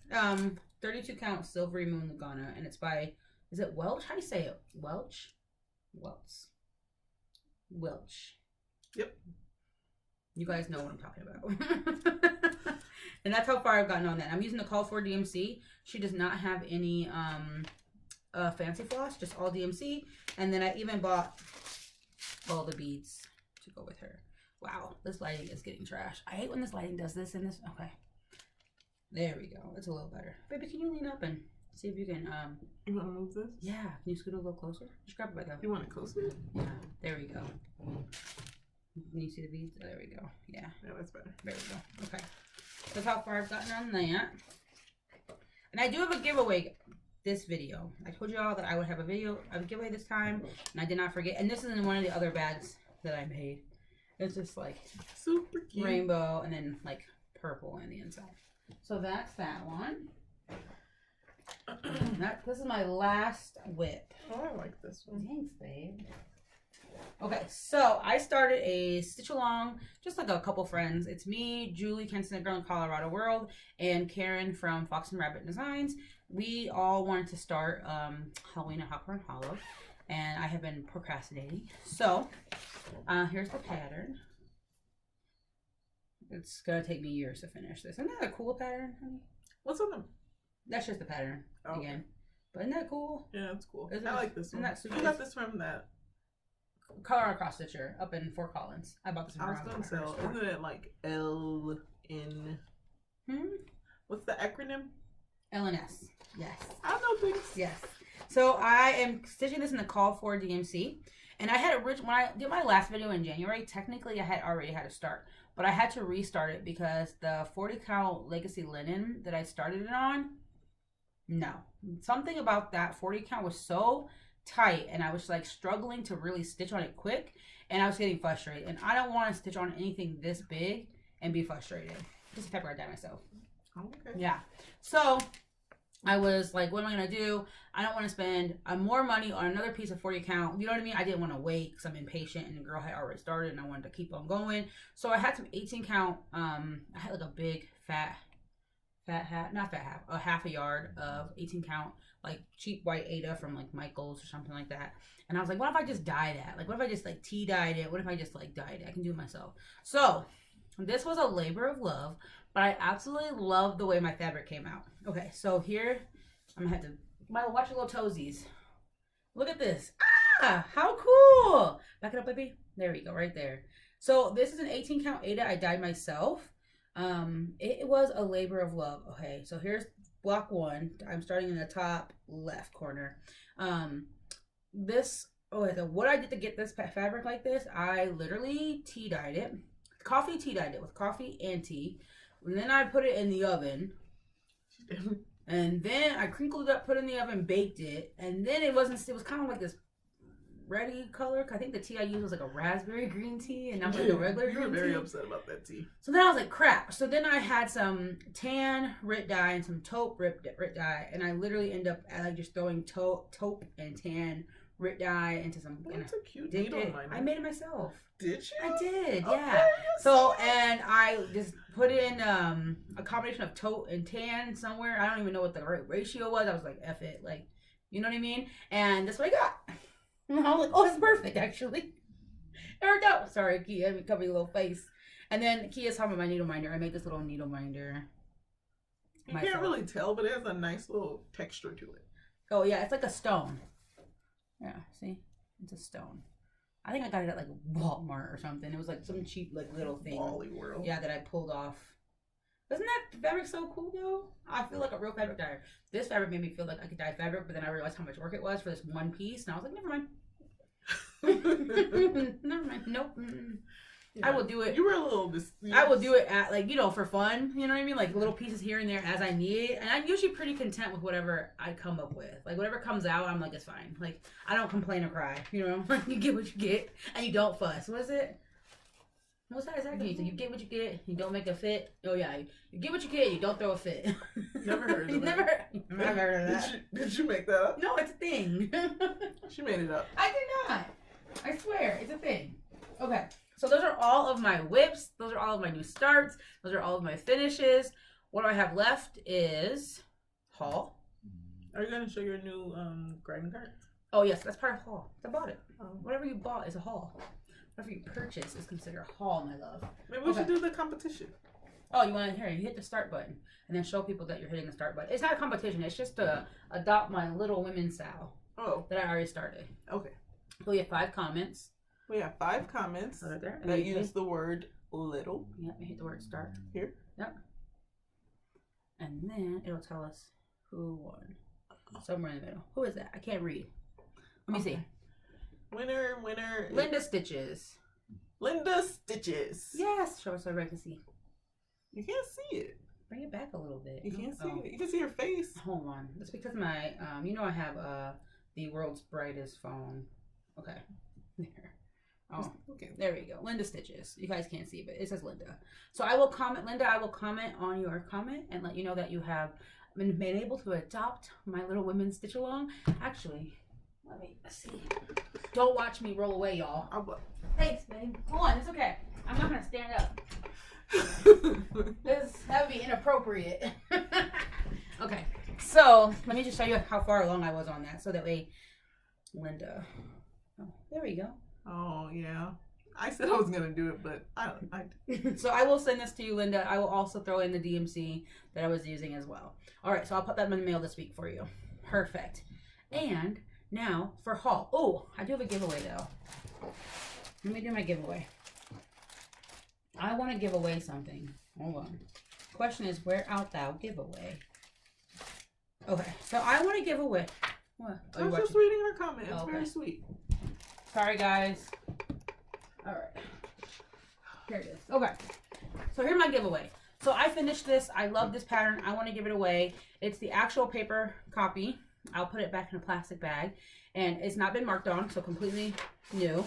32 count Silvery Moon Lugana, and it's by. Is it Welch? How do you say it? Welch? Welch. Yep. You guys know what I'm talking about. And that's how far I've gotten on that. I'm using the Call for DMC. She does not have any fancy floss, just all DMC. And then I even bought all the beads to go with her. Wow, this lighting is getting trash. I hate when this lighting does this and this. Okay. There we go. It's a little better. Baby, can you lean up and see if you can You want to move this? yeah, can you scoot a little closer? Just grab it by the You want it closer? yeah, there we go. Can you see the beads? Oh, there we go. Yeah. Yeah, that's better. There we go. Okay. That's how far I've gotten on that. And I do have a giveaway this video. I told you all that I would have a giveaway this time, and I did not forget. And this is in one of the other bags that I made. It's just like super cute rainbow and then like purple on the inside. So that's that one. This is my last whip. Oh, I like this one. Thanks, babe. Okay, so I started a stitch along, just like a couple friends. It's me, Julie, Kenton, Girl in Colorado World, and Karen from Fox and Rabbit Designs. We all wanted to start Halloween at Hawthorne Hollow, and I have been procrastinating. So here's the pattern. It's gonna take me years to finish this. Isn't that a cool pattern, honey? What's on them? That's just the pattern again. But isn't that cool? Yeah, that's cool. I like this one. That I got this from that Colorado Cross Stitcher up in Fort Collins. I bought this. I was gonna sell. Isn't it like LN? What's the acronym? LNS. Yes. I know things. Yes. So I am stitching this in the Call for DMC, and I had when I did my last video in January. Technically, I had already had to start, but I had to restart it because the 40 count Legacy Linen that I started it on. No, something about that 40 count was so tight, and I was like struggling to really stitch on it quick, and I was getting frustrated. And I don't want to stitch on anything this big and be frustrated. Just a pepper I dye myself. Okay. Yeah. So I was like, what am I gonna do? I don't want to spend more money on another piece of 40 count. You know what I mean? I didn't want to wait because I'm impatient, and the girl had already started, and I wanted to keep on going. So I had some 18 count. I had like a big fat hat, not fat hat, a half a yard of 18 count, like cheap white Ada from like Michael's or something like that. And I was like, what if I just dye that? Like, what if I just like tea dyed it? What if I just like dyed it? I can do it myself. So this was a labor of love, but I absolutely love the way my fabric came out. Okay, so here I'm gonna have to watch your little toesies. Look at this. Ah, how cool! Back it up, baby. There we go, right there. So this is an 18 count Ada I dyed myself. It was a labor of love. Okay, so here's block one. I'm starting in the top left corner. What I did to get this fabric like this, I literally tea dyed it. Coffee tea dyed it with coffee and tea. And then I put it in the oven. And then I crinkled it up, put it in the oven, baked it. And then it was kind of like this reddy color. I think the tea I used was like a raspberry green tea and not like a regular green tea. You were very upset about that tea. So then I was like, crap. So then I had some tan Rit dye and some taupe Rit dye. And I literally end up just throwing taupe and tan Rit dye into some. Well, that's a cute needle liner. I made it myself. Did you? I did, okay, yeah. So, and I just put in a combination of taupe and tan somewhere. I don't even know what the right ratio was. I was like, F it. Like, you know what I mean? And that's what I got. And I was like, oh, that's perfect, actually. It worked out. Sorry, Kia. Let me cover your little face. And then Kia's talking about my needle minder. I made this little needle minder. You can't really tell, but it has a nice little texture to it. Oh, yeah. It's like a stone. Yeah, see? It's a stone. I think I got it at like Walmart or something. It was like some cheap like little thing. Wally World. Yeah, that I pulled off. Isn't that fabric so cool though? I feel like a real fabric dyer. This fabric made me feel like I could dye fabric, but then I realized how much work it was for this one piece, and I was like, never mind. Never mind. Nope. Yeah. I will do it. You were a little I will do it at like, for fun. You know what I mean? Like little pieces here and there as I need it. And I'm usually pretty content with whatever I come up with. Like whatever comes out, I'm like, it's fine. Like I don't complain or cry. You know? You get what you get and you don't fuss. What is it? What's that exactly? So you get what you get, you don't make a fit. Oh yeah, you get what you get, you don't throw a fit. Never heard of that. Never heard of that. Did you make that up? No, it's a thing. She made it up. I did not. I swear, it's a thing. Okay, so those are all of my whips. Those are all of my new starts. Those are all of my finishes. What do I have left is haul. Are you gonna show your new grinding cards? Oh yes, that's part of haul. I bought it. Oh. Whatever you bought is a haul. Whatever you purchase is considered a haul, my love. Maybe we should do the competition. Oh, you want to hear? You hit the start button, and then show people that you're hitting the start button. It's not a competition. It's just to adopt my Little Women style. Oh. That I already started. Okay. So we have 5 comments. We have 5 comments right there. that use the word little. Yeah, we hit the word start. Here? Yep. And then it'll tell us who won. Somewhere in the middle. Who is that? I can't read. Let me see. Winner. Linda Stitches. Linda Stitches. Yes. Show us so everybody can see. You can't see it. Bring it back a little bit. You can't see it. You can see your face. Hold on. That's because my, you know I have the world's brightest phone. Okay. There. Oh, okay. There we go. Linda Stitches. You guys can't see, but it says Linda. So I will comment, Linda, I will comment on your comment and let you know that you have been able to adopt my Little Women Stitch Along. Actually, let me see. Don't watch me roll away, y'all. Thanks, babe. Hold on. It's okay. I'm not going to stand up. That would be inappropriate. Okay. So let me just show you how far along I was on that. So that way, Linda. Oh, there we go. Oh, yeah. I said I was going to do it, but I So I will send this to you, Linda. I will also throw in the DMC that I was using as well. All right, so I'll put that in the mail this week for you. Perfect. And now for haul. Oh, I do have a giveaway, though. Let me do my giveaway. I want to give away something. Hold on. Question is, where art thou giveaway? Okay, so I want to give away. What? I was just reading her comment. It's very sweet. Sorry, guys. All right. Here it is. Okay. So here's my giveaway. So I finished this. I love this pattern. I want to give it away. It's the actual paper copy. I'll put it back in a plastic bag. And it's not been marked on, so completely new.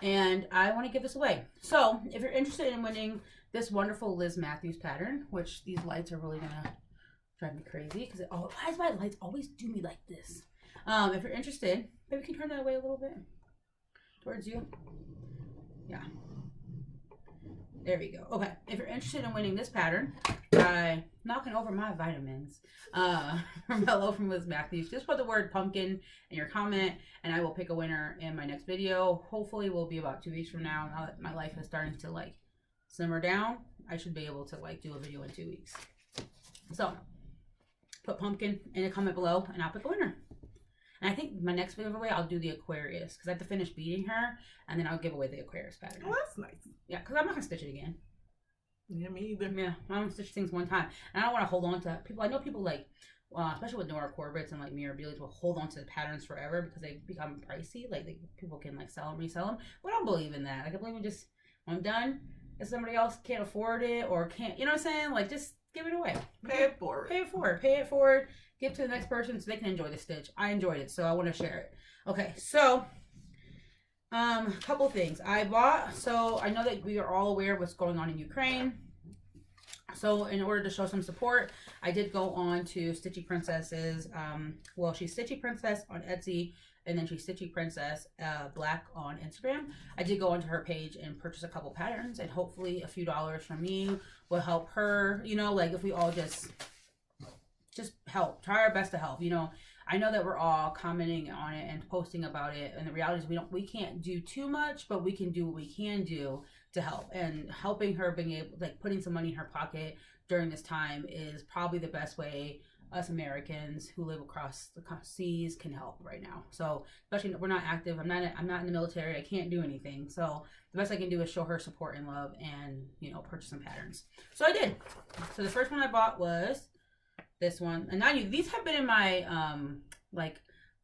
And I want to give this away. So if you're interested in winning this wonderful Liz Matthews pattern, which these lights are really going to drive me crazy. Because why does my lights always do me like this? If you're interested, maybe we can turn that away a little bit. Towards you. Yeah. There we go. Okay. If you're interested in winning this pattern by knocking over my vitamins, Mellow from Liz Matthews, just put the word pumpkin in your comment and I will pick a winner in my next video. Hopefully it will be about 2 weeks from now. Now that my life is starting to like simmer down, I should be able to like do a video in 2 weeks. So put pumpkin in the comment below and I'll pick a winner. And I think my next giveaway, I'll do the Aquarius because I have to finish beading her, and then I'll give away the Aquarius pattern. Oh, that's nice. Yeah, because I'm not gonna stitch it again. Yeah, me either. Yeah, I want to stitch things one time, and I don't want to hold on to people. I know people like, especially with Nora Corbett's and like Mira Beeley's, will hold on to the patterns forever because they become pricey. Like people can like sell them, resell them, but I don't believe in that. Like I believe in just when I'm done, if somebody else can't afford it or can't, you know what I'm saying? Like just give it away. Pay it forward. Pay it forward. Pay it forward. Give to the next person so they can enjoy the stitch. I enjoyed it, so I want to share it. Okay, so a couple things I bought. So I know that we are all aware of what's going on in Ukraine. So in order to show some support, I did go on to Stitchy Princess's. Well, she's Stitchy Princess on Etsy, and then she's Stitchy Princess Black on Instagram. I did go onto her page and purchase a couple patterns, and hopefully a few dollars from me will help her. You know, like if we all just help, try our best to help. You know, I know that we're all commenting on it and posting about it, and the reality is we can't do too much, but we can do what we can do to help. And helping her, being able, like putting some money in her pocket during this time is probably the best way us Americans who live across the seas can help right now. So especially we're not active. I'm not in the military. I can't do anything. So the best I can do is show her support and love, and you know, purchase some patterns. So I did. So the first one I bought was this one, and now these have been in my like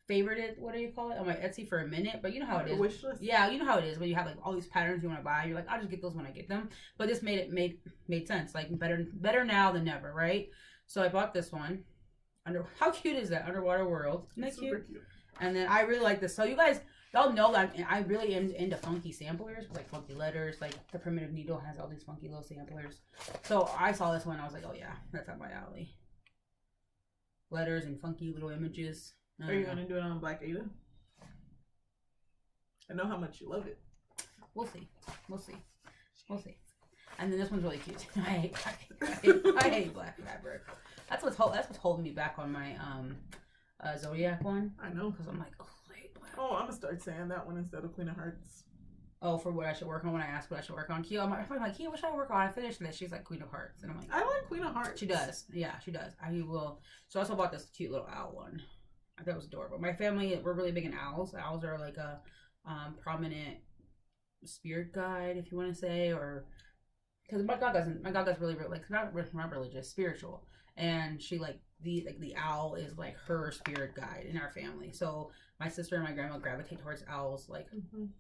favorited, what do you call it, on my Etsy for a minute. But you know how it is. Wish list. Yeah, you know how it is when you have like all these patterns you want to buy. You're like, I'll just get those when I get them. But this made sense. Like better now than never, right? So I bought this one. How cute is that? Underwater World. Isn't that cute? And then I really like this. So you guys, y'all know that I really am into funky samplers, like funky letters. Like the Primitive Needle has all these funky little samplers. So I saw this one. I was like, oh yeah, that's up my alley. Letters and funky little images. Are you going to do it on Black Ada? I know how much you love it. We'll see. We'll see. We'll see. And then this one's really cute. I hate black fabric. That's what's holding me back on my Zodiac one. I know. Because I'm like, oh, I hate black. Oh, I'm going to start saying that one instead of Queen of Hearts. oh, for what I should work on when I ask what I should work on. Kia, I'm like, Kia, what should I work on? I finished this. She's like, Queen of Hearts. And I'm like, I like Queen of Hearts. She does. Yeah, she does. I will. So I also bought this cute little owl one. I thought it was adorable. My family, we're really big in owls. Owls are like a prominent spirit guide, if you want to say, or because my god's really like not religious, spiritual, and she like the owl is like her spirit guide in our family. So my sister and my grandma gravitate towards owls like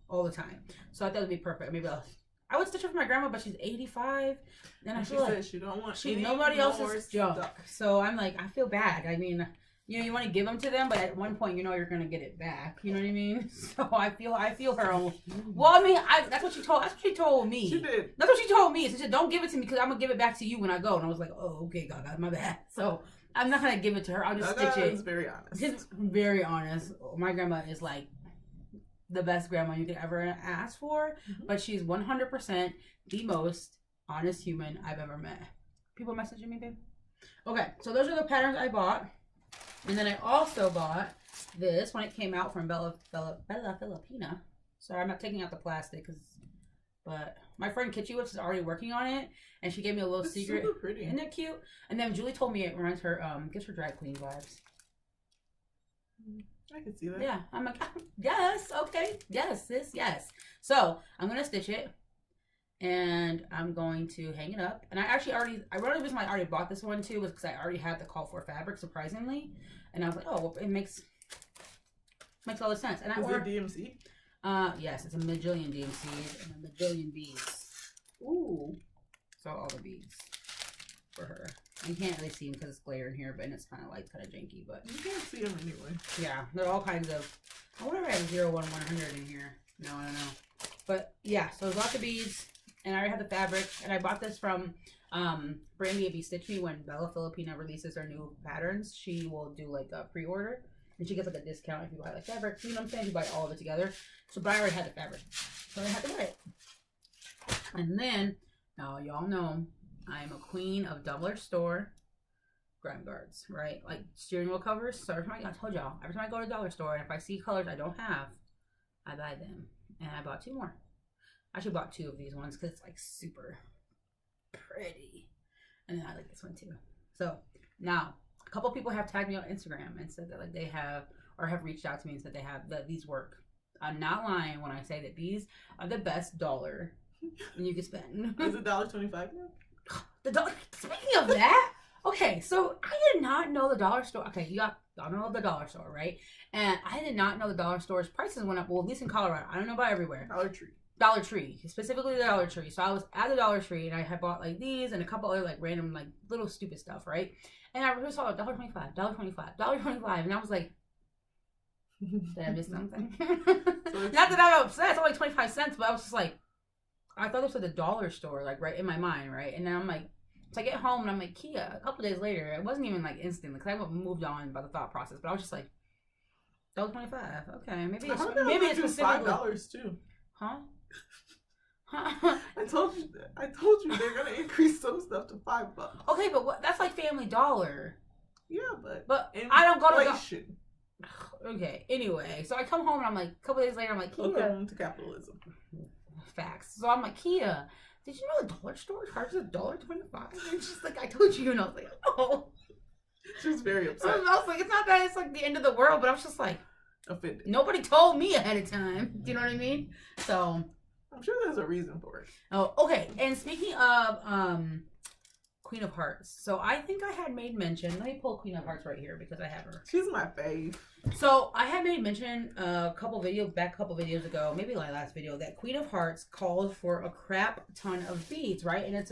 all the time. So I thought it'd be perfect. Maybe I would stitch it for my grandma, but she's 85, and I feel like she don't want nobody else's junk. So I'm like, I feel bad. I mean, you know, you want to give them to them, but at one point, you know, you're gonna get it back. You know what I mean? So I feel her own. Well, I mean, that's what she told me. She did. That's what she told me. She said, "Don't give it to me because I'm gonna give it back to you when I go." And I was like, "Oh, okay, God, my bad." So I'm not gonna give it to her. I'll just stitch it. She's very honest. She's very honest. My grandma is like the best grandma you could ever ask for, but she's 100% the most honest human I've ever met. People messaging me, babe. Okay, so those are the patterns I bought. And then I also bought this when it came out from Bella Filipina. Sorry, I'm not taking out the plastic, but my friend Kitchi was already working on it, and she gave me a little secret. Super pretty. Isn't that cute? And then Julie told me it reminds her, gives her drag queen vibes. I can see that. Yeah, I'm like, yes, okay, yes, sis, yes. So I'm gonna stitch it, and I'm going to hang it up. And one of the reasons I already bought this one too was because I already had the call for fabric, surprisingly. And I was like, oh, well, it makes all the sense. And Is it DMC? Yes, it's a majillion DMCs and a majillion beads. Ooh. So all the beads for her. You can't really see them because it's glare in here, but it's kind of janky. But you can't see them anyway. Yeah, they're all kinds of. I wonder if I have 0, 1, 100 in here. No, I don't know. But yeah, so there's lots of beads. And I already have the fabric, and I bought this from Brandy at Be Stitch Me. When Bella Filipina releases her new patterns, she will do like a pre-order, and she gets like a discount if you buy like fabric. You know what I'm saying? You buy all of it together. So, but I already had the fabric, so I had to buy it. And then, now y'all know I'm a queen of dollar store grime guards, right? Like steering wheel covers. So every time I told y'all, every time I go to the dollar store, and if I see colors I don't have, I buy them, and I bought 2 more. I actually bought 2 of these ones because it's like super pretty. And then I like this one too. So now a couple people have tagged me on Instagram and said that like they have reached out to me and said they have that these work. I'm not lying when I say that these are the best dollar you can spend. Is it $1.25 now? The dollar. Speaking of that, okay, so I did not know the dollar store. Okay, y'all know the dollar store, right? And I did not know the dollar store's prices went up. Well, at least in Colorado, I don't know about everywhere. Dollar Tree, specifically the Dollar Tree. So I was at the Dollar Tree and I had bought like these and a couple other like random like little stupid stuff, right? And I just saw $1.25, $1.25, and I was like, did I miss something? Not that I'm upset, it's only 25 cents, but I was just like, I thought this was the dollar store, like right in my mind, right? And then I'm like, so I get home and I'm like, Kia. A couple days later, it wasn't even like instantly because I moved on by the thought process, but I was just like, $1.25, okay, maybe it's specifically $5 too. Huh? I told you they're gonna increase some stuff to $5. Okay, but that's like Family Dollar. Yeah, but I don't go to Okay, anyway, so I come home and I'm like, a couple days later, I'm like, Kia. Welcome to capitalism. Facts. So I'm like, Kia, did you know the dollar store charges $1.25? And she's like, I told you, and I was like, oh. She was very upset. I was like, it's not that it's like the end of the world, but I was just like, offended. Nobody told me ahead of time. Do you know what I mean? So I'm sure there's a reason for it. Oh, okay. And speaking of Queen of Hearts, so I think I had made mention. Let me pull Queen of Hearts right here because I have her. She's my fave. So I had made mention a couple videos ago, maybe my last video, that Queen of Hearts called for a crap ton of beads, right? And it's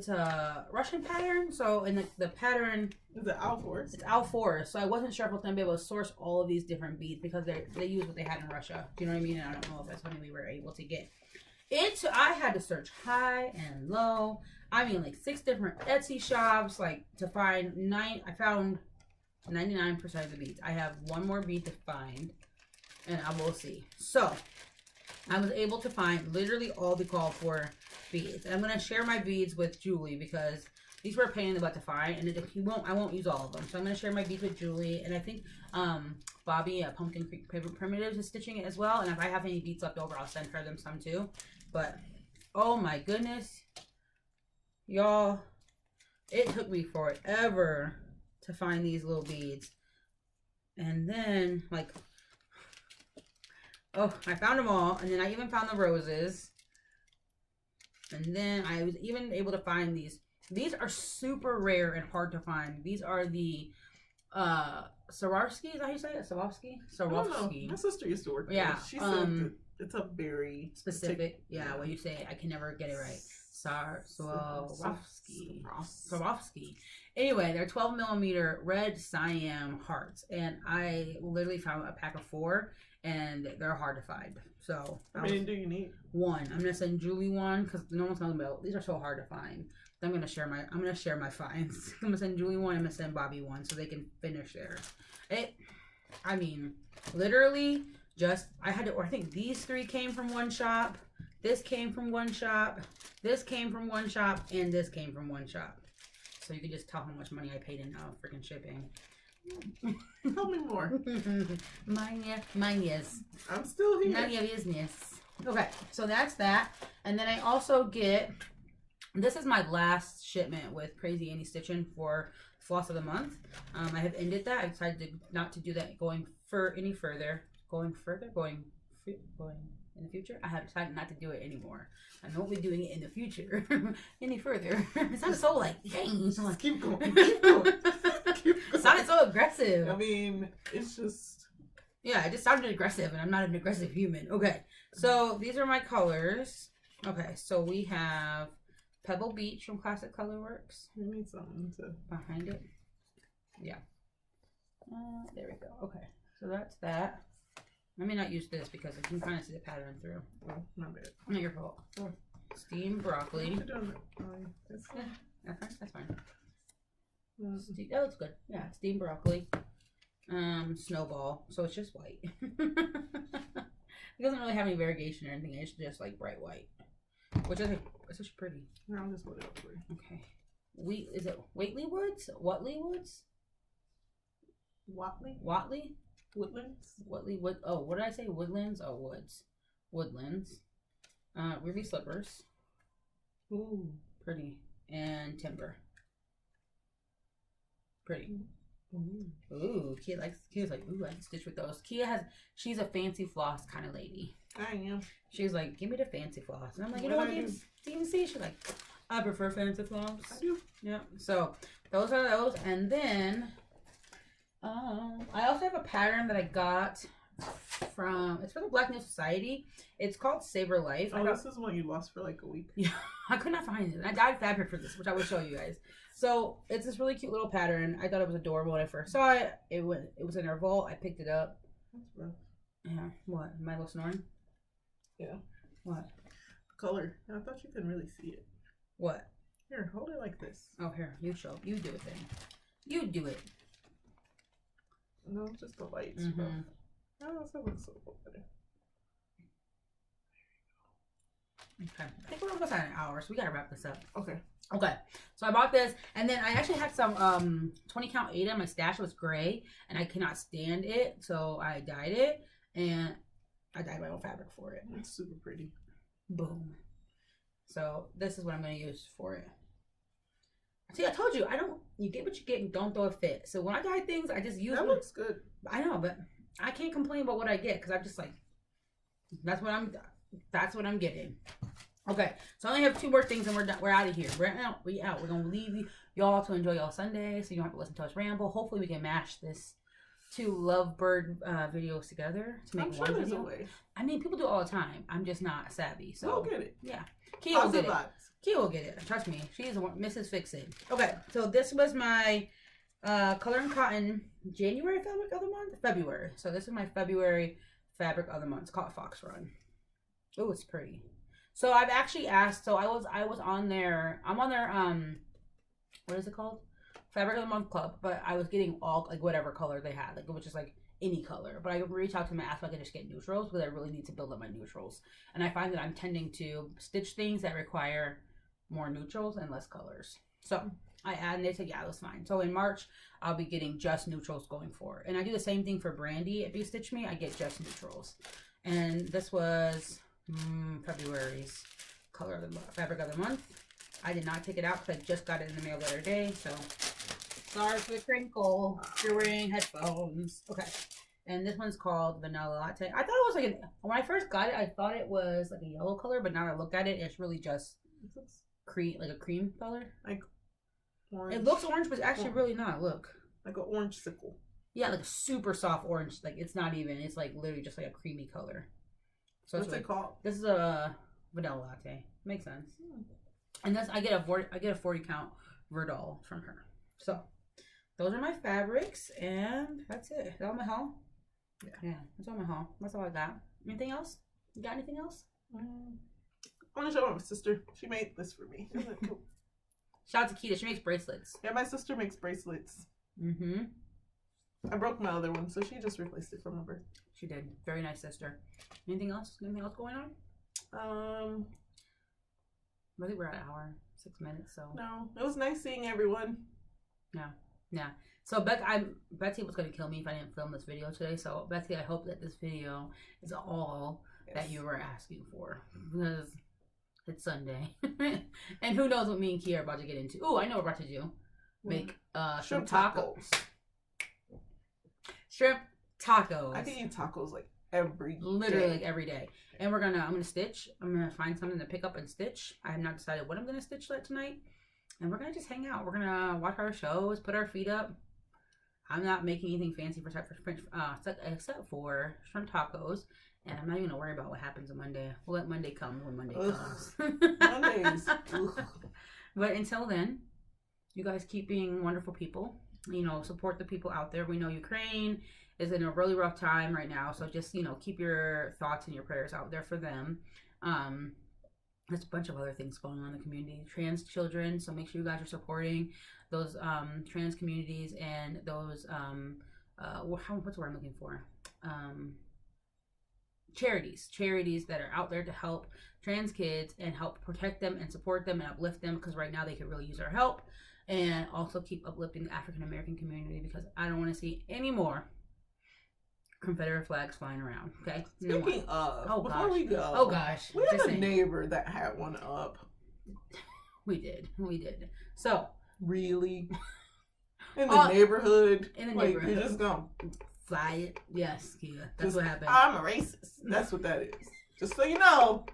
a Russian pattern. So in the pattern, is it Alforce? It's Alforce. So I wasn't sure if I was gonna be able to source all of these different beads because they use what they had in Russia. Do you know what I mean? And I don't know if that's something we were able to get. I had to search high and low. I mean, like 6 different Etsy shops, like to find 9. I found 99% of the beads. I have one more bead to find, and I will see. So I was able to find literally all the called for beads. And I'm going to share my beads with Julie because, these were a pain in the butt to find, and I won't use all of them. So I'm gonna share my beads with Julie, and I think Bobby at Pumpkin Creek Primitives is stitching it as well. And if I have any beads left over, I'll send her them some too. But oh my goodness, y'all, it took me forever to find these little beads, and then like, oh, I found them all, and then I even found the roses. And then I was even able to find these. These are super rare and hard to find. These are the Swarovski. Is that how you say it? Swarovski? Swarovski. My sister used to work there. Yeah. She said it's a very specific. Yeah, when you say it, I can never get it right. Swarovski. Swarovski. Anyway, they're 12 millimeter red Siam hearts. And I literally found a pack of 4, and they're hard to find. So how many do you need? 1. I'm gonna send Julie one because no one's talking about. These are so hard to find. I'm gonna share my finds. I'm gonna send Julie one. I'm gonna send Bobby one so they can finish theirs. I mean, literally, I think these 3 came from one shop. This came from one shop. This came from one shop, and this came from one shop. So you can just tell how much money I paid in freaking shipping. Tell me more. Mine is. I'm still here. None of your business. Okay, so that's that. And then I also get, this is my last shipment with Crazy Annie Stitching for Floss of the Month. I have ended that. I decided not to do that going any further. Going in the future. I have decided not to do it anymore. I won't be doing it in the future any further. It sounded so like, dang. So like, keep going. Keep going. It sounded so aggressive. I mean, it's just... Yeah, it just sounded aggressive, and I'm not an aggressive human. Okay, so these are my colors. Okay, so we have Pebble Beach from Classic Colorworks. You need something to... behind it. Yeah. There we go. Okay, so that's that. I may not use this because I can kind of see the pattern through. Oh, not bad. Not your fault. Oh. Steamed broccoli. That's fine. That looks good. Yeah, steamed broccoli. Snowball. So it's just white. It doesn't really have any variegation or anything. It's just like bright white, which I think is just pretty. No, I'll just put it up for you. Okay. Is it Whately Woods? Whatley Woods? Whatley? Woodlands? Whatley Wood. Oh, what did I say? Woodlands? Oh, woods. Woodlands. Ruby slippers. Ooh, pretty. And timber. Pretty. Ooh, Kia was like, ooh, I can stitch with those. She's a fancy floss kind of lady. I am. She was like, give me the fancy floss. And I'm like, you know what, DMC? She's like, I prefer fancy floss. I do. Yeah. So those are those. And then I also have a pattern that I got it's for the Black Nail Society. It's called Savor Life. Oh, this is one you lost for like a week. Yeah, I could not find it. I dyed fabric for this, which I will show you guys. So it's this really cute little pattern. I thought it was adorable when I first saw it. It was in our vault. I picked it up. That's rough. Yeah. What? Am I a little snoring? Yeah. What? Color. I thought you couldn't really see it. What? Here, hold it like this. Oh, here. You show. You do it then. You do it. No, just the lights. Mm-hmm. Oh, that looks so better. Okay. I think we're almost at an hour, so we gotta wrap this up. Okay. Okay. So I bought this, and then I actually had some 20 count Ada in my stash. It was gray, and I cannot stand it, so I dyed it, and I dyed my own fabric for it. It's super pretty. Boom. So this is what I'm gonna use for it. See, I told you, you get what you get and don't throw a fit. So when I dye things, I just use that looks good. I know, but I can't complain about what I get because I'm just like, that's what I'm getting. Okay, so I only have 2 more things and we're out of here. We out. We're gonna leave y'all to enjoy y'all Sunday, so you don't have to listen to us ramble. Hopefully we can mash this 2 lovebird videos together to make one video. Way. I mean, people do it all the time. I'm just not savvy. So we'll get it. Yeah, Kia will get it. Kia will get it. Trust me, she's Mrs. Fix It. Okay, so this was my Color and Cotton January fabric of the month. February. So this is my February fabric of the month. It's called Fox Run. Oh, it's pretty. So I've actually asked. So I was on their. I'm on their what is it called? Fabric of the Month Club. But I was getting all like whatever color they had, like which is like any color. But I reached out to them and asked if I could just get neutrals because I really need to build up my neutrals. And I find that I'm tending to stitch things that require more neutrals and less colors. So I add, and they said, yeah, it was fine. So in March, I'll be getting just neutrals going forward. And I do the same thing for Brandy at Be Stitch Me. I get just neutrals. And this was February's color of the month, fabric of the month. I did not take it out because I just got it in the mail the other day. So sorry for the crinkle. You're wearing headphones. Okay. And this one's called Vanilla Latte. I thought it was like, when I first got it, I thought it was like a yellow color, but now I look at it, it's really just like a cream color. Like orange. It looks orange, but it's actually really not. Look. Like an orange sickle. Yeah, like a super soft orange. Like it's not even. It's like literally just like a creamy color. So what's it called? This is a vanilla latte. Makes sense. And this I get a 40 count Verdol from her. So those are my fabrics, and that's it. Is that all my haul? Yeah, that's all my haul. That's all I got. Anything else? You got anything else? I want to show my sister. She made this for me. Isn't it cool? Shout out to Keita. She makes bracelets. Yeah, my sister makes bracelets. Mm-hmm. I broke my other one, so she just replaced it from her birth. She did. Very nice sister. Anything else? Anything else going on? I think we're at an hour, 6 minutes. So no, it was nice seeing everyone. Yeah. So Betsy was going to kill me if I didn't film this video today. So Betsy, I hope that this video is all that you were asking for, because it's Sunday, and who knows what me and Kia are about to get into. Oh, I know what we're about to do. Make shrimp tacos. Shrimp tacos. I can eat tacos like every literally like every day. And I'm gonna stitch. I'm gonna find something to pick up and stitch. I have not decided what I'm gonna stitch tonight. And we're gonna just hang out. We're gonna watch our shows, put our feet up. I'm not making anything fancy except for shrimp tacos. And I'm not even gonna worry about what happens on Monday. We'll let Monday come when Monday comes. Mondays. But until then, you guys keep being wonderful people. You know, support the people out there. We know Ukraine is in a really rough time right now. So just, keep your thoughts and your prayers out there for them. There's a bunch of other things going on in the community. Trans children. So make sure you guys are supporting those trans communities and those, what's the word I'm looking for? Charities that are out there to help trans kids and help protect them and support them and uplift them, because right now they could really use our help. And also keep uplifting the African American community, because I don't want to see any more Confederate flags flying around. Okay. Speaking of, before we go, we have a neighbor that had one up. We did. So really, in the neighborhood, neighborhood, you're just gonna fly it. Yes, Kia. That's what happened. I'm a racist. That's what that is. Just so you know.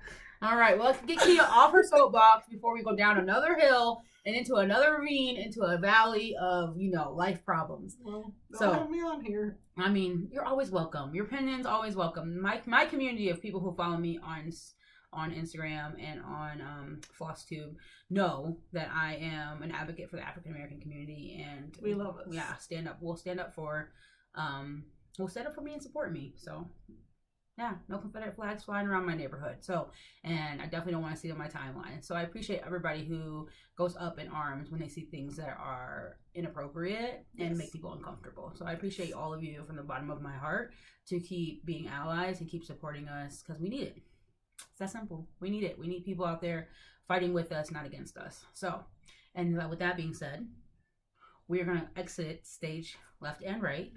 All right. Well, let's get Kia off her soapbox before we go down another hill and into another ravine, into a valley of, life problems. Well, don't have me on here. I mean, you're always welcome. Your opinion's always welcome. My community of people who follow me on Instagram and on Flosstube know that I am an advocate for the African American community, and we love us. Yeah, stand up. We'll stand up for me and support me. So yeah, no Confederate flags flying around my neighborhood. So, and I definitely don't want to see it on my timeline. So I appreciate everybody who goes up in arms when they see things that are inappropriate and make people uncomfortable. So I appreciate all of you from the bottom of my heart to keep being allies and keep supporting us, because we need it. It's that simple. We need it. We need people out there fighting with us, not against us. So, and with that being said, we're going to exit stage left and right,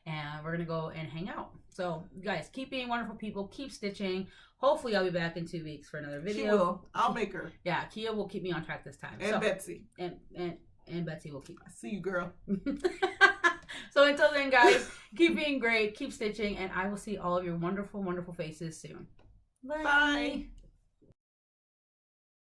and we're going to go and hang out. So, you guys, keep being wonderful people. Keep stitching. Hopefully, I'll be back in 2 weeks for another video. She will. I'll make her. Yeah, Kia will keep me on track this time. And Betsy. And Betsy will keep. I see you, girl. So, until then, guys, keep being great. Keep stitching. And I will see all of your wonderful, wonderful faces soon. Bye. Bye.